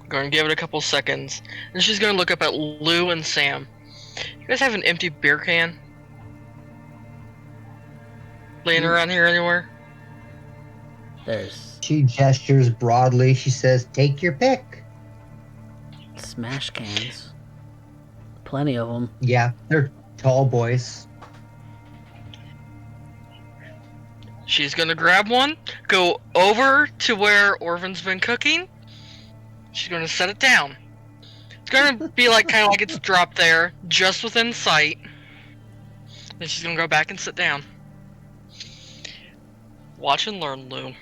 Going to give it a couple seconds. And she's going to look up at Lou and Sam. You guys have an empty beer can? Laying around here anywhere? There's She gestures broadly. She says, take your pick. smash cans. Plenty of them. Yeah, they're tall boys. She's going to grab one, go over to where Orvan's been cooking. She's going to set it down. It's going to be like kind of like it's dropped there, just within sight. Then she's going to go back and sit down. Watch and learn, Lou.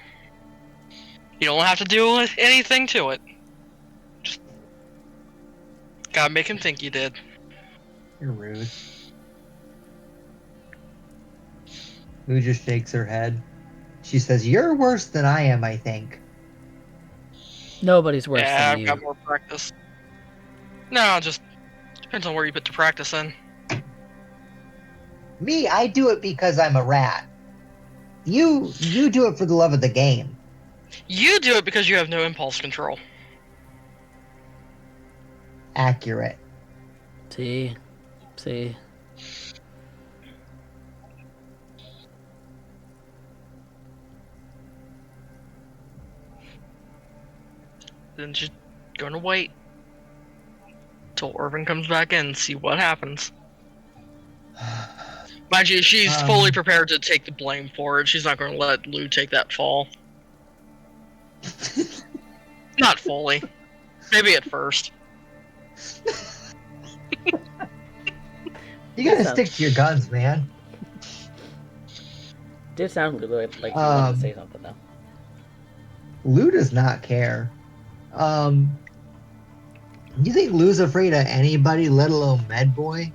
You don't have to do anything to it. Just gotta make him think you did. You're rude. Lou just shakes her head. She says, you're worse than I am, I think. Nobody's worse Yeah, than I've you. got more practice. No, just depends on where you put the practice in. Me, I do it because I'm a rat. You do it for the love of the game. You do it because you have no impulse control. Accurate. See? Then just gonna wait till Orvan comes back in and see what happens. Mind you, she's fully prepared to take the blame for it. She's not gonna let Lou take that fall. Not fully. Maybe at first. You gotta stick to your guns, man. Did sound like you wanted to say something though. Lou does not care. You think Lou's afraid of anybody, let alone Med Boy?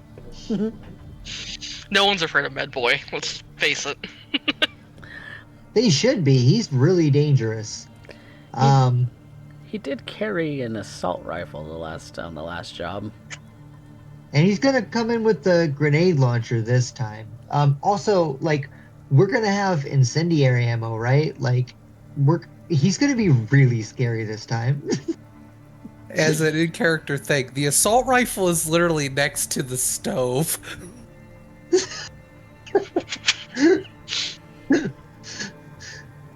No one's afraid of Med Boy, let's face it. They should be. He's really dangerous. He did carry an assault rifle on the last job. And he's gonna come in with the grenade launcher this time. Also, like, we're gonna have incendiary ammo, right? Like, he's gonna be really scary this time. As an in-character thing, the assault rifle is literally next to the stove.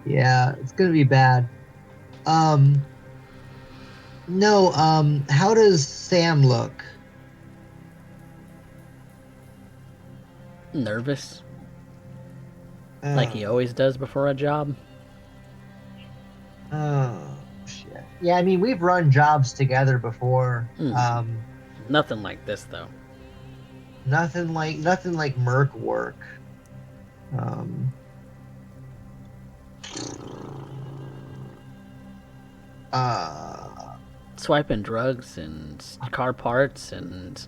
Yeah, it's gonna be bad. No, how does Sam look? Nervous. Like he always does before a job. Oh, shit. Yeah, I mean, we've run jobs together before. Nothing like this though. Nothing like merc work. Swiping drugs and car parts and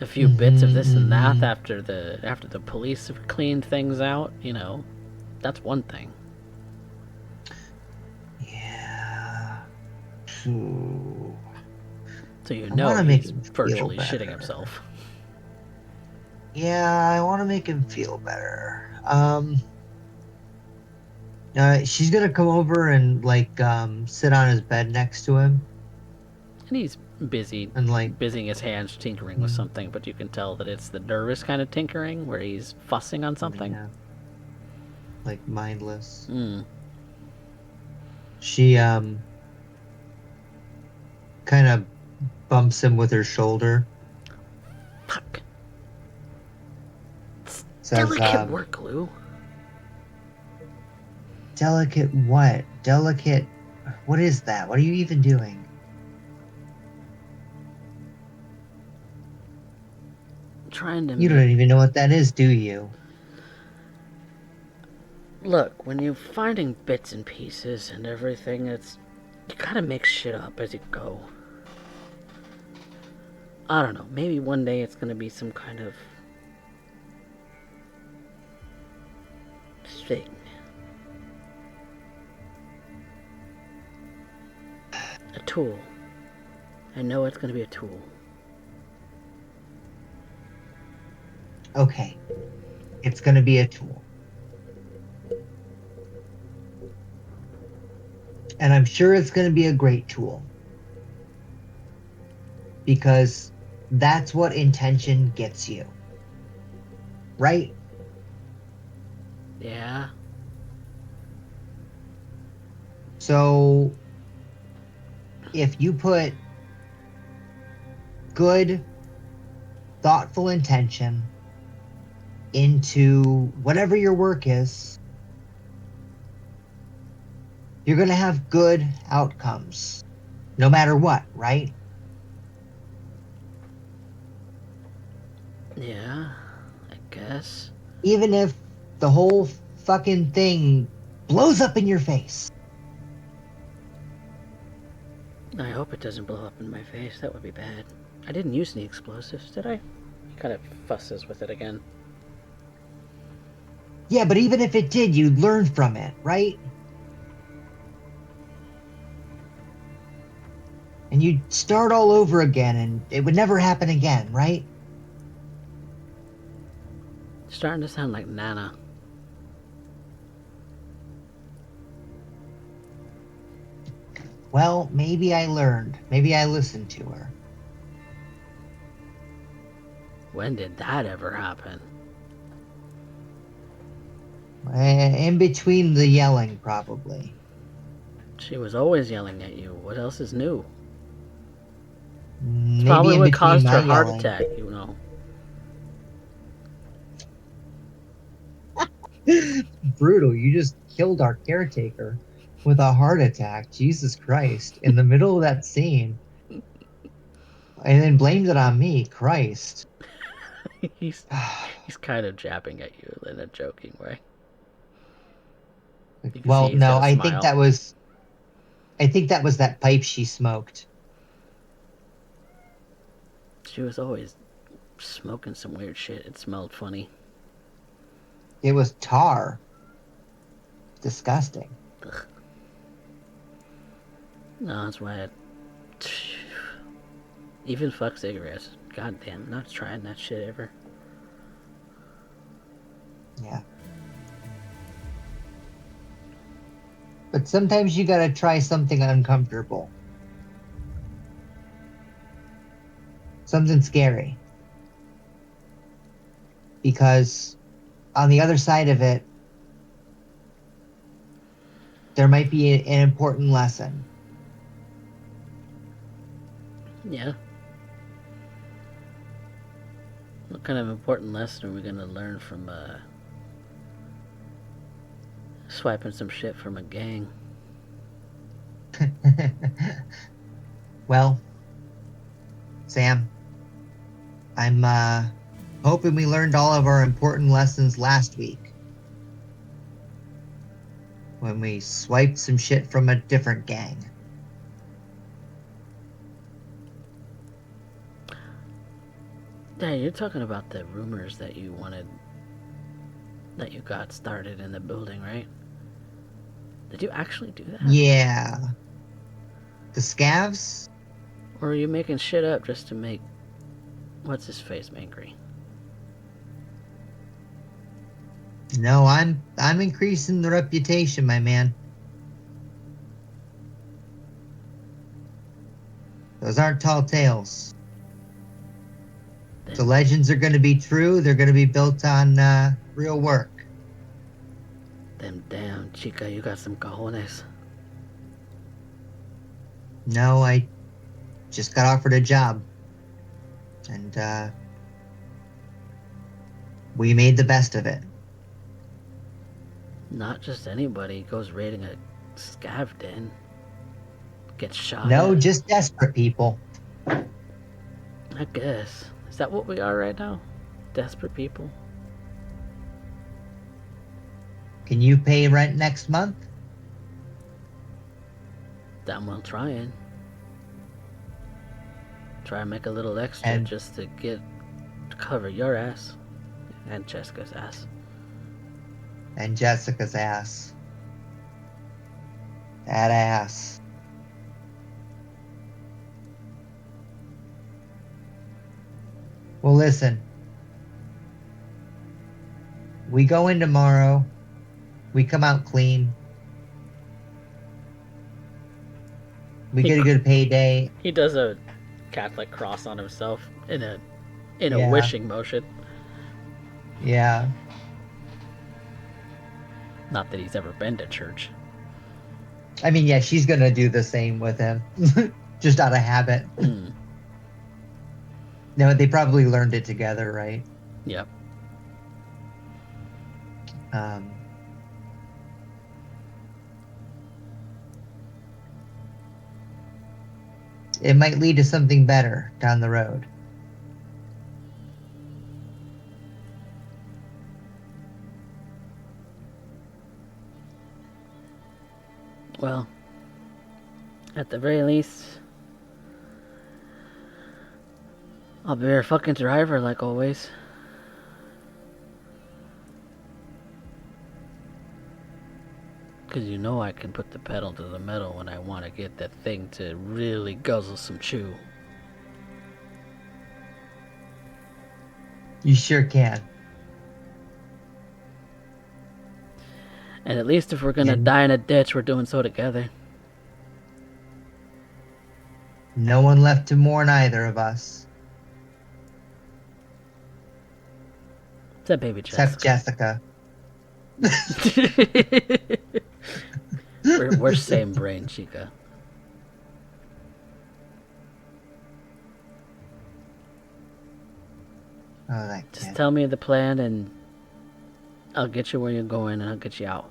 a few bits of this and that after the police have cleaned things out, you know, that's one thing. Yeah. So you I know wanna make he's him feel virtually better. shitting himself. Yeah, I want to make him feel better. She's gonna come over and sit on his bed next to him, And he's busy and busying his hands tinkering with something, but you can tell that it's the nervous kind of tinkering where he's fussing on something. yeah, like mindless. Mm. She kind of bumps him with her shoulder. Fuck. Says, Delicate work, Lou. delicate what? Delicate. What is that? What are you even doing? Trying to You don't even know what that is, do you? Look, when you're finding bits and pieces and everything, you gotta make shit up as you go. I don't know, maybe one day it's gonna be some kind of thing. A tool. I know it's going to be a tool. Okay. It's going to be a tool. And I'm sure it's going to be a great tool. Because that's what intention gets you. Right? Yeah. So, if you put good, thoughtful intention into whatever your work is, you're going to have good outcomes, no matter what, right? Yeah, I guess. Even if the whole fucking thing blows up in your face. I hope it doesn't blow up in my face. That would be bad. I didn't use any explosives, did I? He kind of fusses with it again. Yeah, but even if it did, you'd learn from it, right? And you'd start all over again, and it would never happen again, right? Starting to sound like Nana. Well, maybe I learned. Maybe I listened to her. When did that ever happen? In between the yelling, probably. She was always yelling at you. What else is new? It's Maybe probably in what between caused my her heart yelling. attack, you know. Brutal, you just killed our caretaker with a heart attack. Jesus Christ. In the middle of that scene. And then blamed it on me. Christ. he's kind of jabbing at you in a joking way. You can see Well, he's no, got a I smile. think that was that pipe she smoked. She was always smoking some weird shit. It smelled funny. It was tar. Disgusting. Ugh. No, that's why I... Even fuck cigarettes. God damn, not trying that shit ever. Yeah. But sometimes you gotta try something uncomfortable. Something scary. Because on the other side of it, there might be an important lesson. Yeah. What kind of important lesson are we gonna learn from, swiping some shit from a gang? Well, Sam, I'm hoping we learned all of our important lessons last week. When we swiped some shit from a different gang. Yeah, you're talking about the rumors that you got started in the building, right? Did you actually do that? Yeah. The scavs? Or are you making shit up just to make what's his face angry? No, I'm increasing the reputation, my man. Those aren't tall tales. The legends are going to be true. They're going to be built on real work. Them damn chica, you got some cojones. No, I just got offered a job. And we made the best of it. Not just anybody goes raiding a scav den. Gets shot No, at. just desperate people. I guess. Is that what we are right now? Desperate people? Can you pay rent next month? Damn well trying. Try and make a little extra And- just to cover your ass. And Jessica's ass. and Jessica's ass. That ass. Well, listen. We go in tomorrow. We come out clean. We get a good payday. He does a Catholic cross on himself in a Yeah. wishing motion. Yeah. Not that he's ever been to church. I mean, yeah, she's gonna do the same with him. Just out of habit. Hmm. No, they probably learned it together, right? Yep. It might lead to something better down the road. Well, at the very least, I'll be your fucking driver like always. Because you know I can put the pedal to the metal when I want to get that thing to really guzzle some chew. You sure can. And at least if we're gonna And- die in a ditch, we're doing so together. No one left to mourn either of us. Except baby Except Jessica. Jessica. we're same brain, Chica. Oh, that Just kid. tell me the plan and I'll get you where you're going and I'll get you out.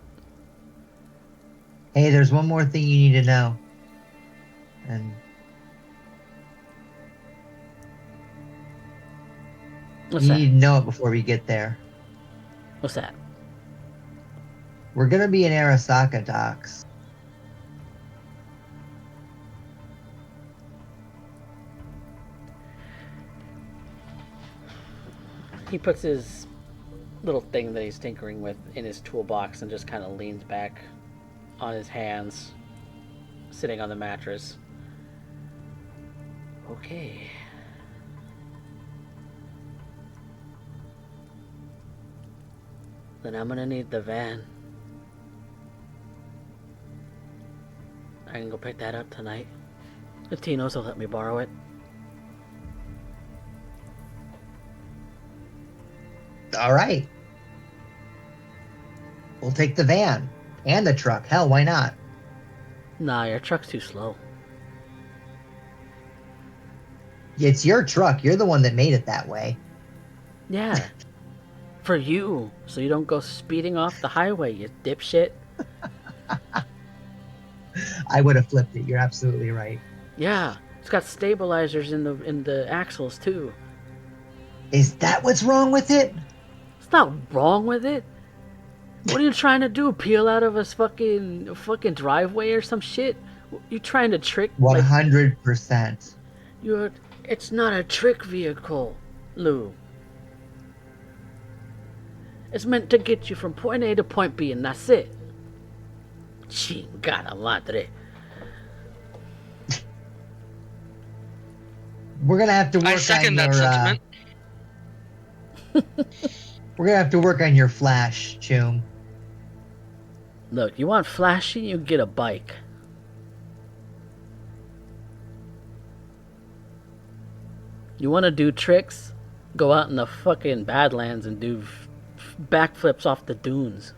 Hey, there's one more thing you need to know. And What's you that? need to know it before we get there. What's that? We're gonna be in Arasaka docks. He puts his little thing that he's tinkering with in his toolbox and just kind of leans back on his hands, sitting on the mattress. Okay. Then I'm gonna need the van. I can go pick that up tonight. If Tino's will let me borrow it. All right. We'll take the van and the truck. Hell, why not? Nah, your truck's too slow. It's your truck. You're the one that made it that way. Yeah. For you, so you don't go speeding off the highway, you dipshit. I would have flipped it. You're absolutely right. Yeah, it's got stabilizers in the axles too. Is that what's wrong with it? It's not wrong with it. What are you trying to do? Peel out of a fucking driveway or some shit? You trying to trick? 100%. It's not a trick vehicle, Lou. It's meant to get you from point A to point B, and that's it. Chingada madre. We're gonna have to work I second on that your. sentiment. We're gonna have to work on your flash, Choom. Look, you want flashy? You get a bike. You want to do tricks? Go out in the fucking Badlands and do backflips off the dunes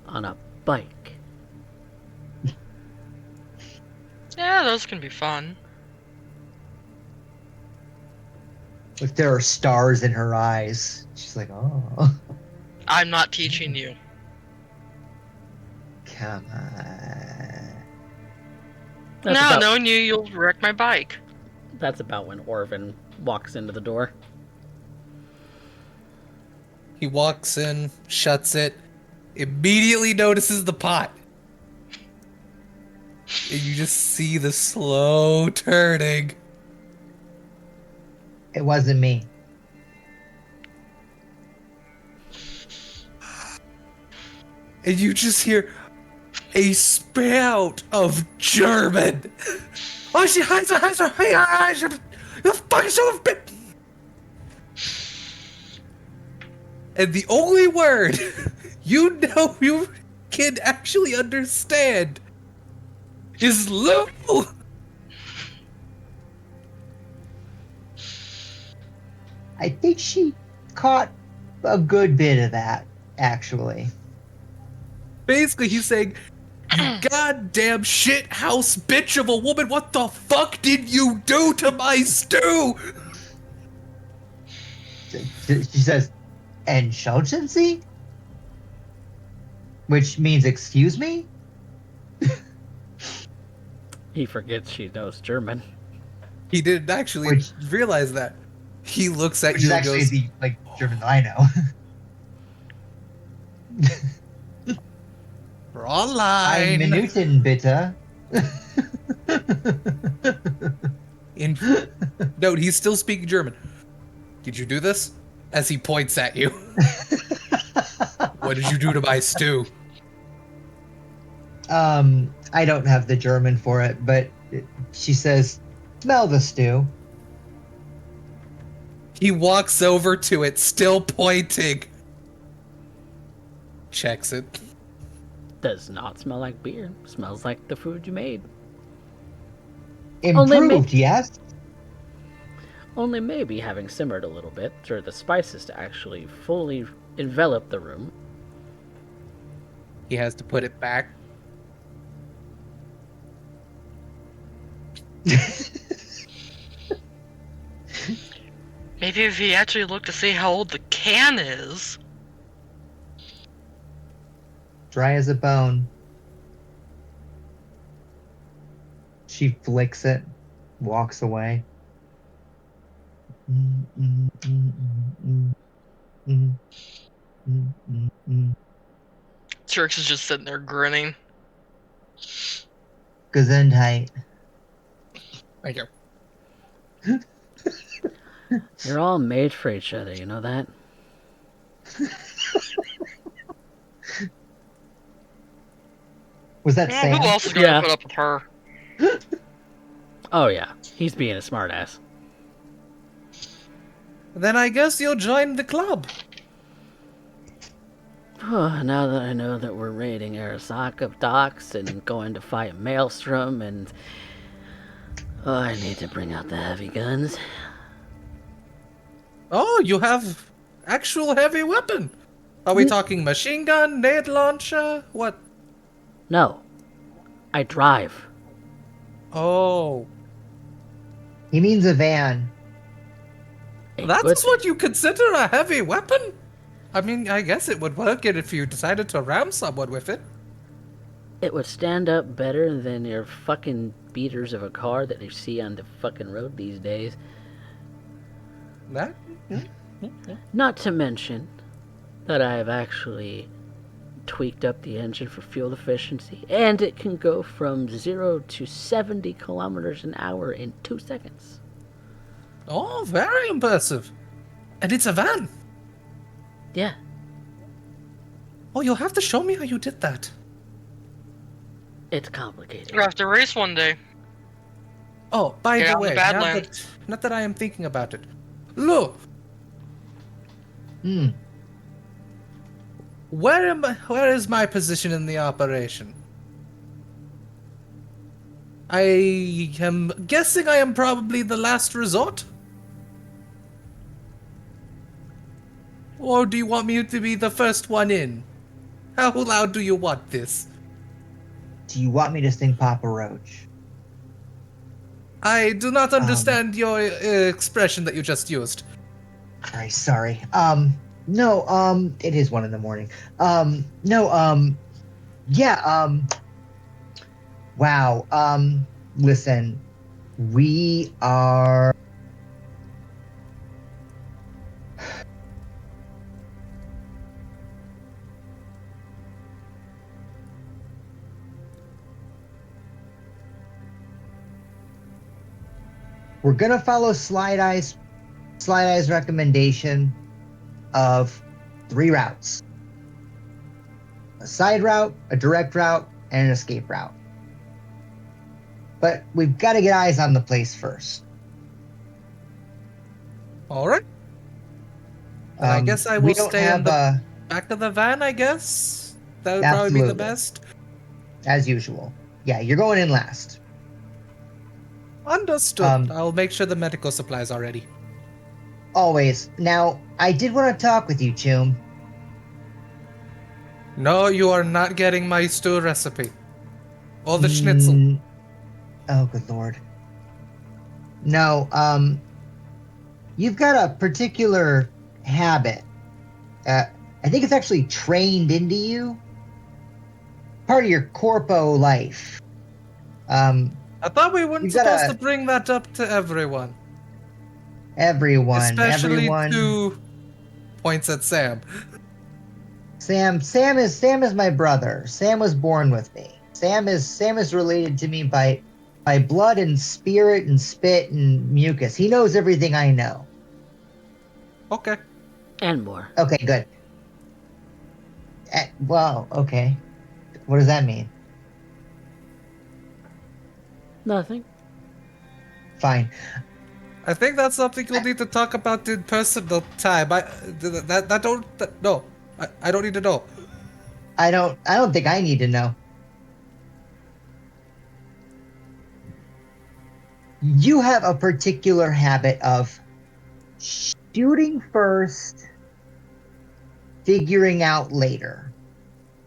on a bike. Yeah, those can be fun. Look, there are stars in her eyes. She's like, oh, I'm not teaching you. come on. Knowing you, you'll wreck my bike. That's about when Orvan walks into the door. He walks in, shuts it, immediately notices the pot. And you just see the slow turning. It wasn't me. and you just hear a spout of German. Oh, she hides her, you fucking son of a bitch. And the only word you know you can actually understand is Loup. I think she caught a good bit of that, actually. Basically, he's saying, "You goddamn shit house bitch of a woman, what the fuck did you do to my stew?" She says, "Entschuldigen?" Which means, excuse me? He forgets she knows German. He didn't actually realize that. He looks at Which you is and actually goes, the German that I know. "Fräulein." Ein Minuten, bitte. Note, he's still speaking German. "Did you do this?" As he points at you. "What did you do to my stew?" I don't have the German for it, but she says, "Smell the stew." He walks over to it, still pointing. Checks it. Does not smell like beer. Smells like the food you made. Improved, yes? Only maybe having simmered a little bit for the spices to actually fully envelop the room. He has to put it back. Maybe if he actually looked to see how old the can is. Dry as a bone. She flicks it, walks away. Trix is just sitting there grinning. Gesundheit. Thank you. You're all made for each other, you know that? Was that Yeah, Sam? who else is going to put up with her? Oh yeah, he's being a smartass. Then I guess you'll join the club. Now that I know that we're raiding Arasaka docks and going to fight Maelstrom and... Oh, I need to bring out the heavy guns. Oh, you have actual heavy weapon. Are we talking machine gun, nade launcher? What? No. I drive. Oh. He means a van. That is what you consider a heavy weapon? I mean, I guess it would work if you decided to ram someone with it. It would stand up better than your fucking beaters of a car that you see on the fucking road these days. That? Not to mention that I have actually tweaked up the engine for fuel efficiency, and it can go from 0 to 70 kilometers an hour in 2 seconds. Oh, very impressive. And it's a van. Yeah. Oh, you'll have to show me how you did that. It's complicated. We'll have to race one day. Oh, by Get the out in way, the Badlands. not that I am thinking about it. Look, where is my position in the operation? I am guessing I am probably the last resort? Or do you want me to be the first one in? How loud do you want this? Do you want me to sing Papa Roach? I do not understand your expression that you just used. Sorry. No, it is 1 a.m. Wow. Listen, we are... We're gonna follow Slideye's recommendation of 3 routes. a side route, a direct route, and an escape route. But we've got to get eyes on the place first. All right. I guess I we will don't stay in have the back of the van, I guess. That would probably be the Absolutely. best. as usual. Yeah, you're going in last. Understood. I'll make sure the medical supplies are ready. Always. Now, I did want to talk with you, Choom. No, you are not getting my stew recipe. Or the schnitzel. Oh, good lord. No, you've got a particular habit. I think it's actually trained into you. Part of your corpo life. I thought we weren't you've supposed gotta- to bring that up to everyone. Everyone. Especially to points at Sam. Sam is my brother. Sam was born with me. Sam is related to me by blood and spirit and spit and mucus. He knows everything I know. Okay. And more. Okay, good. Well, okay. What does that mean? Nothing. Fine. I think that's something you'll need to talk about in personal time. I don't need to know. I don't think I need to know. You have a particular habit of shooting first, figuring out later.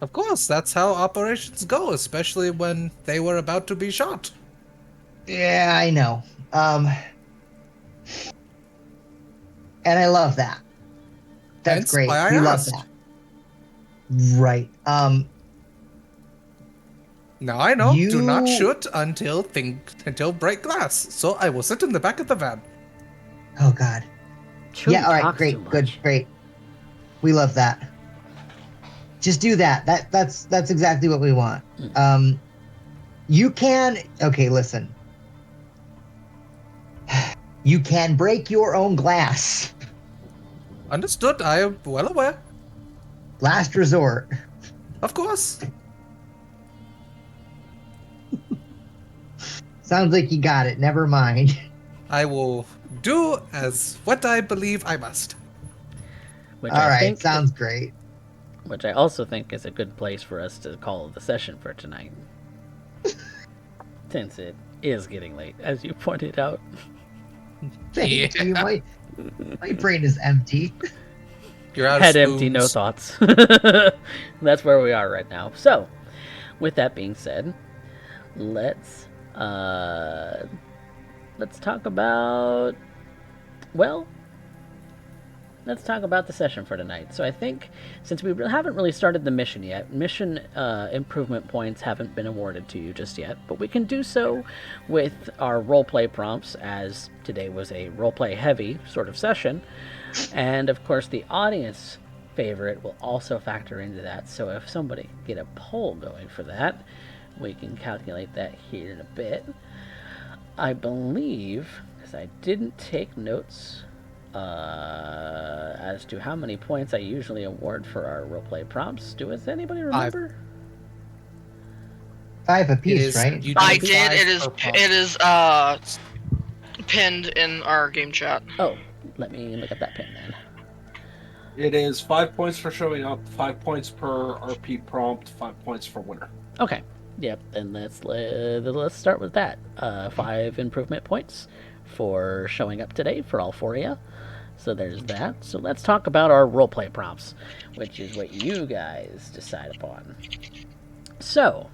Of course, that's how operations go, especially when they were about to be shot. Yeah, I know. And I love that. That's Hence great. why I You love asked. that. Right. Now I know. You- Do not shoot until break glass. So I will sit in the back of the van. Oh God. Choom Yeah. All right. talks too Great. Good. much. Great. We love that. Just do that. That's exactly what we want. You can. Okay. Listen. You can break your own glass. Understood. I am well aware. Last resort. Of course. Sounds like you got it. Never mind. I will do as what I believe I must. Which All I right. think Sounds great. Which I also think is a good place for us to call the session for tonight. Since it is getting late, as you pointed out. Thank Yeah. you. My brain is empty. You're out Head of empty, no spoons. thoughts. That's where we are right now. So, with that being said, let's talk about, well, let's talk about the session for tonight. So I think, since we haven't really started the mission yet, mission improvement points haven't been awarded to you just yet, but we can do so with our roleplay prompts, as today was a roleplay heavy sort of session. And of course, the audience favorite will also factor into that. So if somebody get a poll going for that, we can calculate that here in a bit. I believe, because I didn't take notes as to how many points I usually award for our roleplay prompts. Does anybody remember? 5 apiece, is- right? you I do did. 5 It per is pinned in our game chat. Oh, let me look at that pin then. It is 5 points for showing up, 5 points per RP prompt, 5 points for winner. Okay. Yep. Then let's start with that. 5 improvement points for showing up today for all 4 of you. So there's that. So let's talk about our roleplay prompts, which is what you guys decide upon. So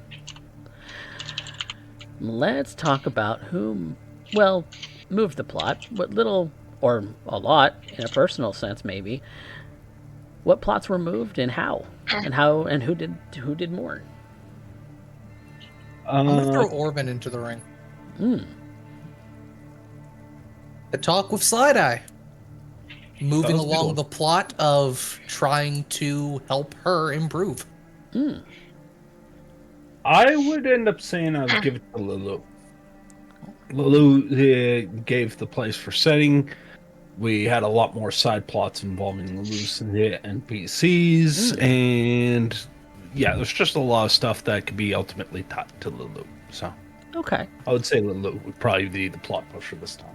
let's talk about who, well, moved the plot. What little, or a lot, in a personal sense maybe. What plots were moved and how, and who did more. I'm gonna throw Orvan into the ring. A talk with Slideye. Moving Sounds along good. the plot of trying to help her improve. I would end up saying I'd give it to Loup. Loup gave the place for setting. We had a lot more side plots involving Loup and the NPCs, and yeah, there's just a lot of stuff that could be ultimately tied to Loup. So Okay. I would say Loup would probably be the plot pusher this time.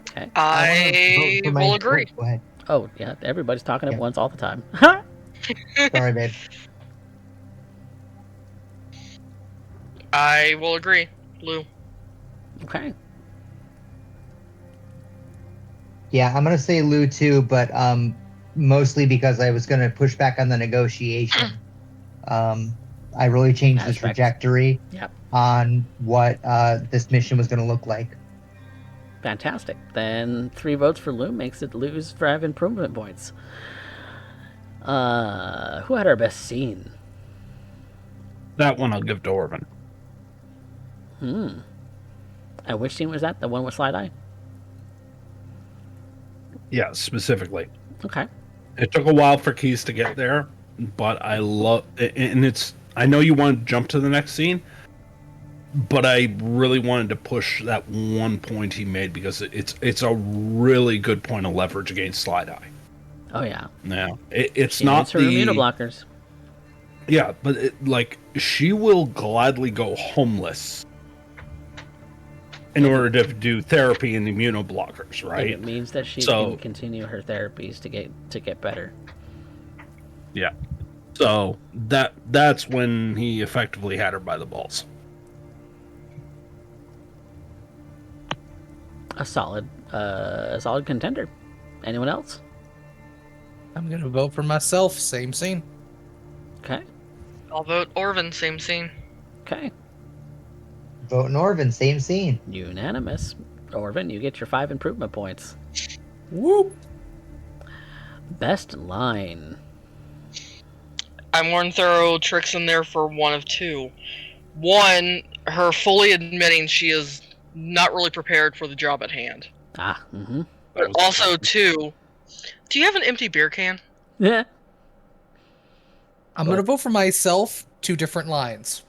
Okay. I wanna vote for my- will agree. Oh, go ahead. Oh, yeah. Everybody's talking at Yeah. once all the time. Sorry, babe. I will agree. Lou. Okay. Yeah, I'm gonna say Lou too, but mostly because I was gonna push back on the negotiation. I really changed the Aspects. trajectory Yep. on what this mission was gonna look like. Fantastic. Then 3 votes for Lou makes it lose 5 improvement points. Who had our best scene? That one I'll give to Orvan. And which scene was that? The one with Slideye? Yeah, specifically. Okay. It took a while for Keys to get there, but I love it, and it's. I know you want to jump to the next scene, but I really wanted to push that one point he made because it's a really good point of leverage against Slideye. Oh, yeah. Now it's She not needs her the immunoblockers. yeah, but she will gladly go homeless in order to do therapy and immunoblockers, If right? it means that she So- can continue her therapies to get better. Yeah. So that's when he effectively had her by the balls. A solid contender. Anyone else? I'm gonna vote for myself. Same scene. Okay. I'll vote Orvan, same scene. Okay. Vote Norvin, same scene. Unanimous. Orvan, you get your 5 improvement points. Whoop. Best line. I'm going to throw Trix in there for one of two. One, her fully admitting she is not really prepared for the job at hand. Ah, mm-hmm. But also, two, do you have an empty beer can? Yeah. I'm gonna vote for myself. 2 different lines.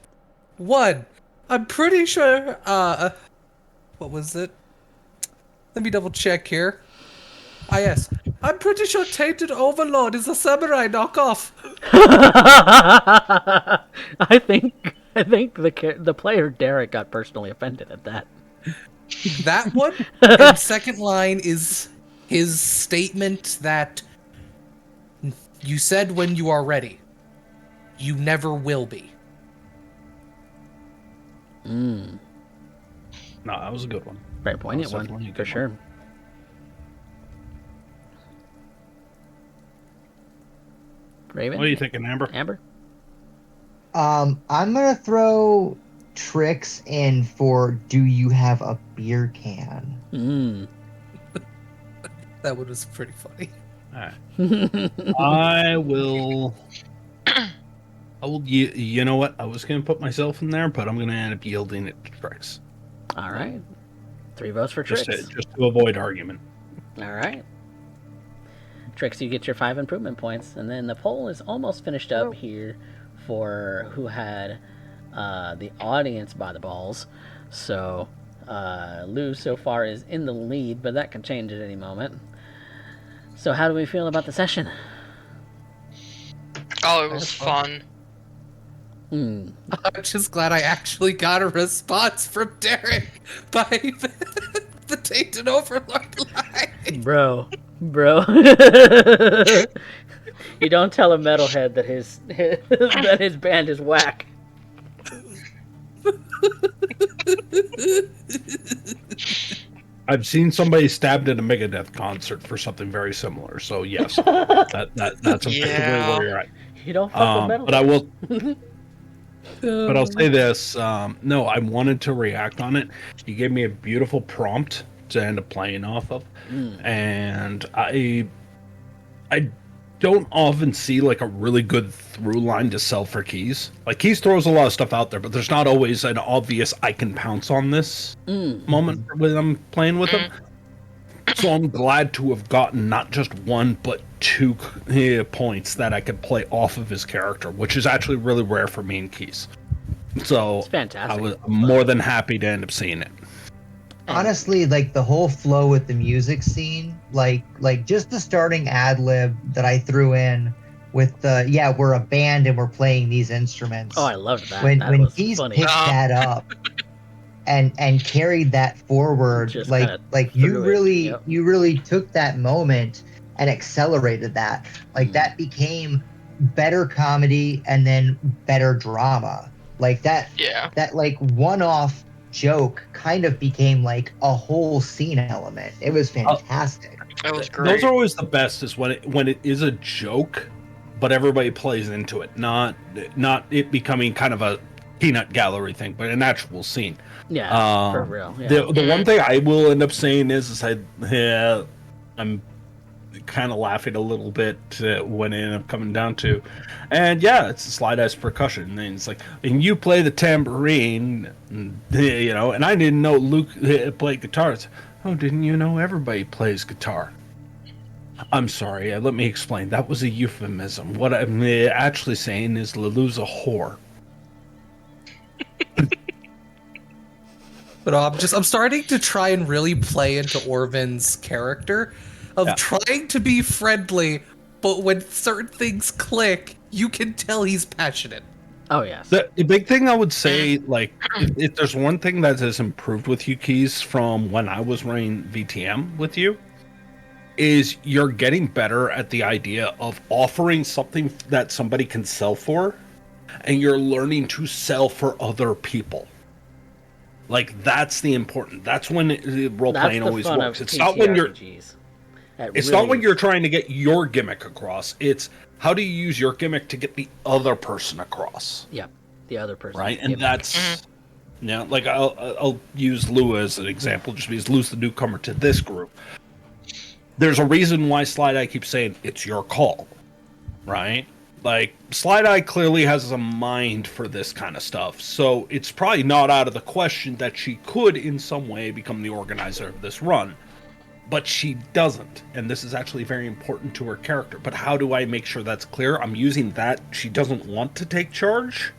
One, I'm pretty sure. What was it? Let me double check here. Ah, yes. I'm pretty sure Tainted Overlord is a samurai knockoff. I think the player Derek got personally offended at that. That one. And second line is his statement that you said when you are ready. You never will be. Mm. No, that was a good one. Very poignant That was definitely one, a for good sure. Raven? What are you thinking, Amber? Amber? I'm gonna throw Trix in for "Do you have a beer can?" Mm. That one was pretty funny. I will. You know what? I was going to put myself in there, but I'm going to end up yielding it to Trix. All right. 3 votes for Trix. Just to avoid argument. All right. Trix, you get your 5 improvement points. And then the poll is almost finished up here for who had the audience by the balls. So Lou so far is in the lead, but that can change at any moment. So how do we feel about the session? Oh, it was fun. Hmm. I'm just glad I actually got a response from Derek by the Tainted Overlord line. Bro. You don't tell a metalhead that his band is whack. I've seen somebody stabbed at a Megadeth concert for something very similar. So yes, that's effectively Yeah. where you're at. You don't fuck with metalheads. But I will. But I'll say this: no, I wanted to react on it. You gave me a beautiful prompt to end up playing off of, and I don't often see like a really good through line to sell for Keys. Like Keys throws a lot of stuff out there, but there's not always an obvious I can pounce on this moment when I'm playing with him. So I'm glad to have gotten not just 1 but 2 points that I could play off of his character, which is actually really rare for me in Keys. So It's fantastic. I was more than happy to end up seeing it. Honestly, like the whole flow with the music scene, like just the starting ad lib that I threw in with the we're a band and we're playing these instruments. Oh, I loved that. When That was Keys funny. picked that up and carried that forward, Just like kinda you threw it, really yep. you really took that moment and accelerated that. Like that became better comedy and then better drama. Like that like one-off joke kind of became like a whole scene element. It was fantastic. That was great. Those are always the best, is when it is a joke, but everybody plays into it, not it becoming kind of a peanut gallery thing, but an actual scene. Yeah, for real. Yeah. The one thing I will end up saying is I'm kind of laughing a little bit when it ended up coming down to, and it's a Slideye's percussion, and it's like, and you play the tambourine, and, and I didn't know Luke played guitar. It's, oh, didn't you know everybody plays guitar? I'm sorry, let me explain. That was a euphemism. What I'm actually saying is Lelou's a whore. But I'm starting to try and really play into Orvan's character of trying to be friendly, but when certain things click, you can tell he's passionate. Oh, yes. The big thing I would say, like, if there's one thing that has improved with you, Keys, from when I was running VTM with you, is you're getting better at the idea of offering something that somebody can sell for, and you're learning to sell for other people. Like, that's the important. That's when role-playing always works. It's not when you're... It's not when you're trying to get your gimmick across. It's how do you use your gimmick to get the other person across? Yeah, the other person. Right, and that's like I'll use Lou as an example, just because Lou's the newcomer to this group. There's a reason why Slideye keeps saying it's your call, right? Like Slideye clearly has a mind for this kind of stuff, so it's probably not out of the question that she could, in some way, become the organizer of this run. But she doesn't, and this is actually very important to her character. But how do I make sure that's clear? I'm using that she doesn't want to take charge,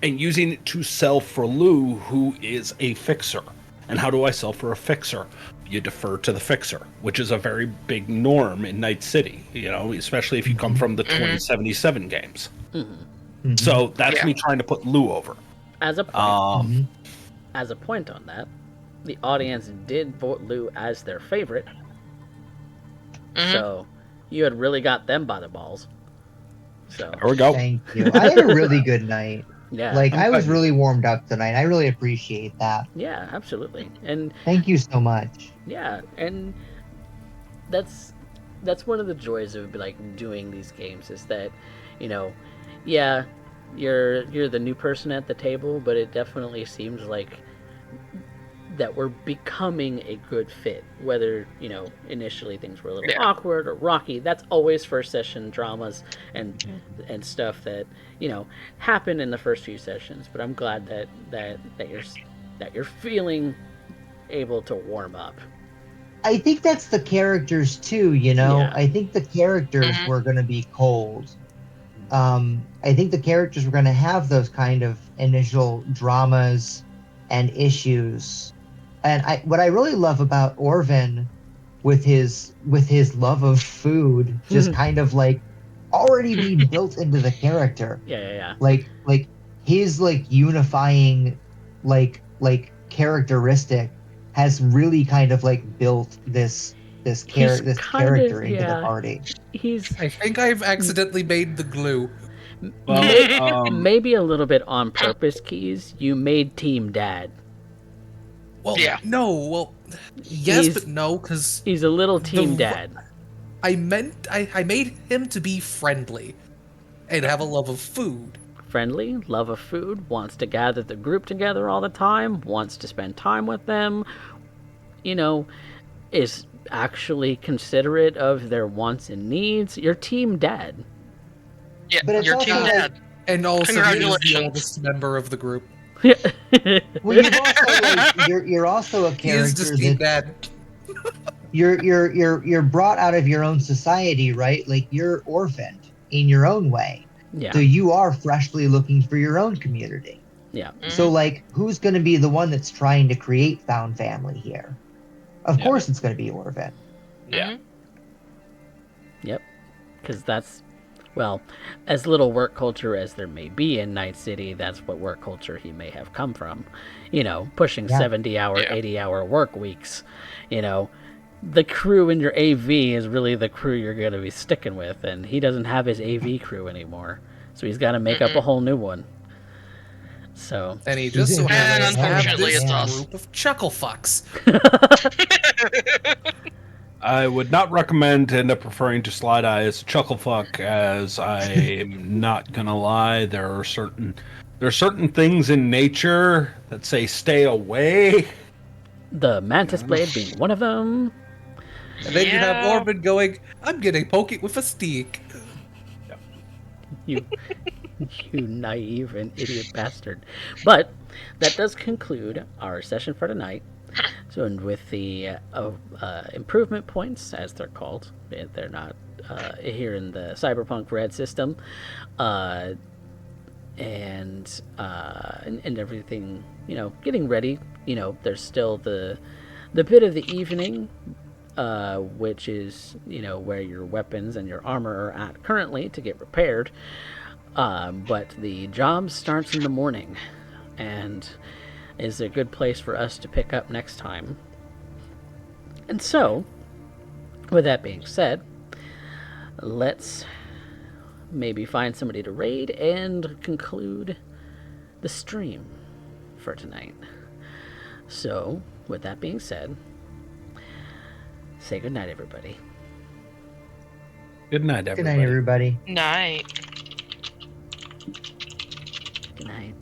and using it to sell for Lou, who is a fixer. And how do I sell for a fixer? You defer to the fixer, which is a very big norm in Night City, especially if you come from the 2077 games. So that's me trying to put Lou over. As a point, on that, the audience did vote Lou as their favorite. So you had really got them by the balls. So there we go. Thank you. I had a really good night. Yeah. Like, I was really warmed up tonight. I really appreciate that. Yeah, absolutely. And thank you so much. Yeah, and that's one of the joys of like doing these games, is that, you're the new person at the table, but it definitely seems like that we're becoming a good fit. Whether, initially things were a little awkward or rocky, that's always first session dramas and stuff that, happen in the first few sessions. But I'm glad that you're feeling able to warm up. I think that's the characters too, Yeah. I think the characters were going to be cold. I think the characters were going to have those kind of initial dramas and issues. And what I really love about Orvan with his love of food, just kind of like already being built into the character. Yeah. Like his like unifying like characteristic has really kind of like built this character into the party. I think I've accidentally made the glue. Well, maybe a little bit on purpose, Keys. You made Team Dad. Well, yes, but no, because he's a little Team Dad. I made him to be friendly and have a love of food. Friendly, love of food, wants to gather the group together all the time, wants to spend time with them, is actually considerate of their wants and needs. You're Team Dad. Yeah, but you're Team Dad. And also, he's the oldest member of the group. Well, you've also you're also a character. He is just Team Dad. You're brought out of your own society, right? Like, you're orphaned in your own way. Yeah. So you are freshly looking for your own community. Yeah. So, like, who's going to be the one that's trying to create found family here? Of course it's going to be Orvan. Yeah. Yep. Because that's Well, as little work culture as there may be in Night City, that's what work culture he may have come from. You know, pushing Yeah. 70-hour, 80-hour work weeks. You know, the crew in your AV is really the crew you're going to be sticking with, and he doesn't have his AV crew anymore. So he's got to make up a whole new one. So, And he just so And happens to have unfortunately, this it's us. group of chuckle fucks. I would not recommend to end up referring to Slideye as a chuckle fuck, as I'm not gonna lie, there are certain things in nature that say stay away. the Mantis Blade being one of them. And then you have Yeah. Orvan going, I'm getting poked with a stick. You, you naive and idiot bastard. But that does conclude our session for tonight. So, and with the improvement points, as they're called, they're not here in the Cyberpunk Red system, and everything, you know, getting ready. You know, there's still the bit of the evening, which is, you know, where your weapons and your armor are at currently to get repaired. But the job starts in the morning, and is a good place for us to pick up next time. And so, with that being said, let's maybe find somebody to raid and conclude the stream for tonight. So, with that being said, say goodnight, everybody. Good night, Good everybody. night, everybody. Night. Good night.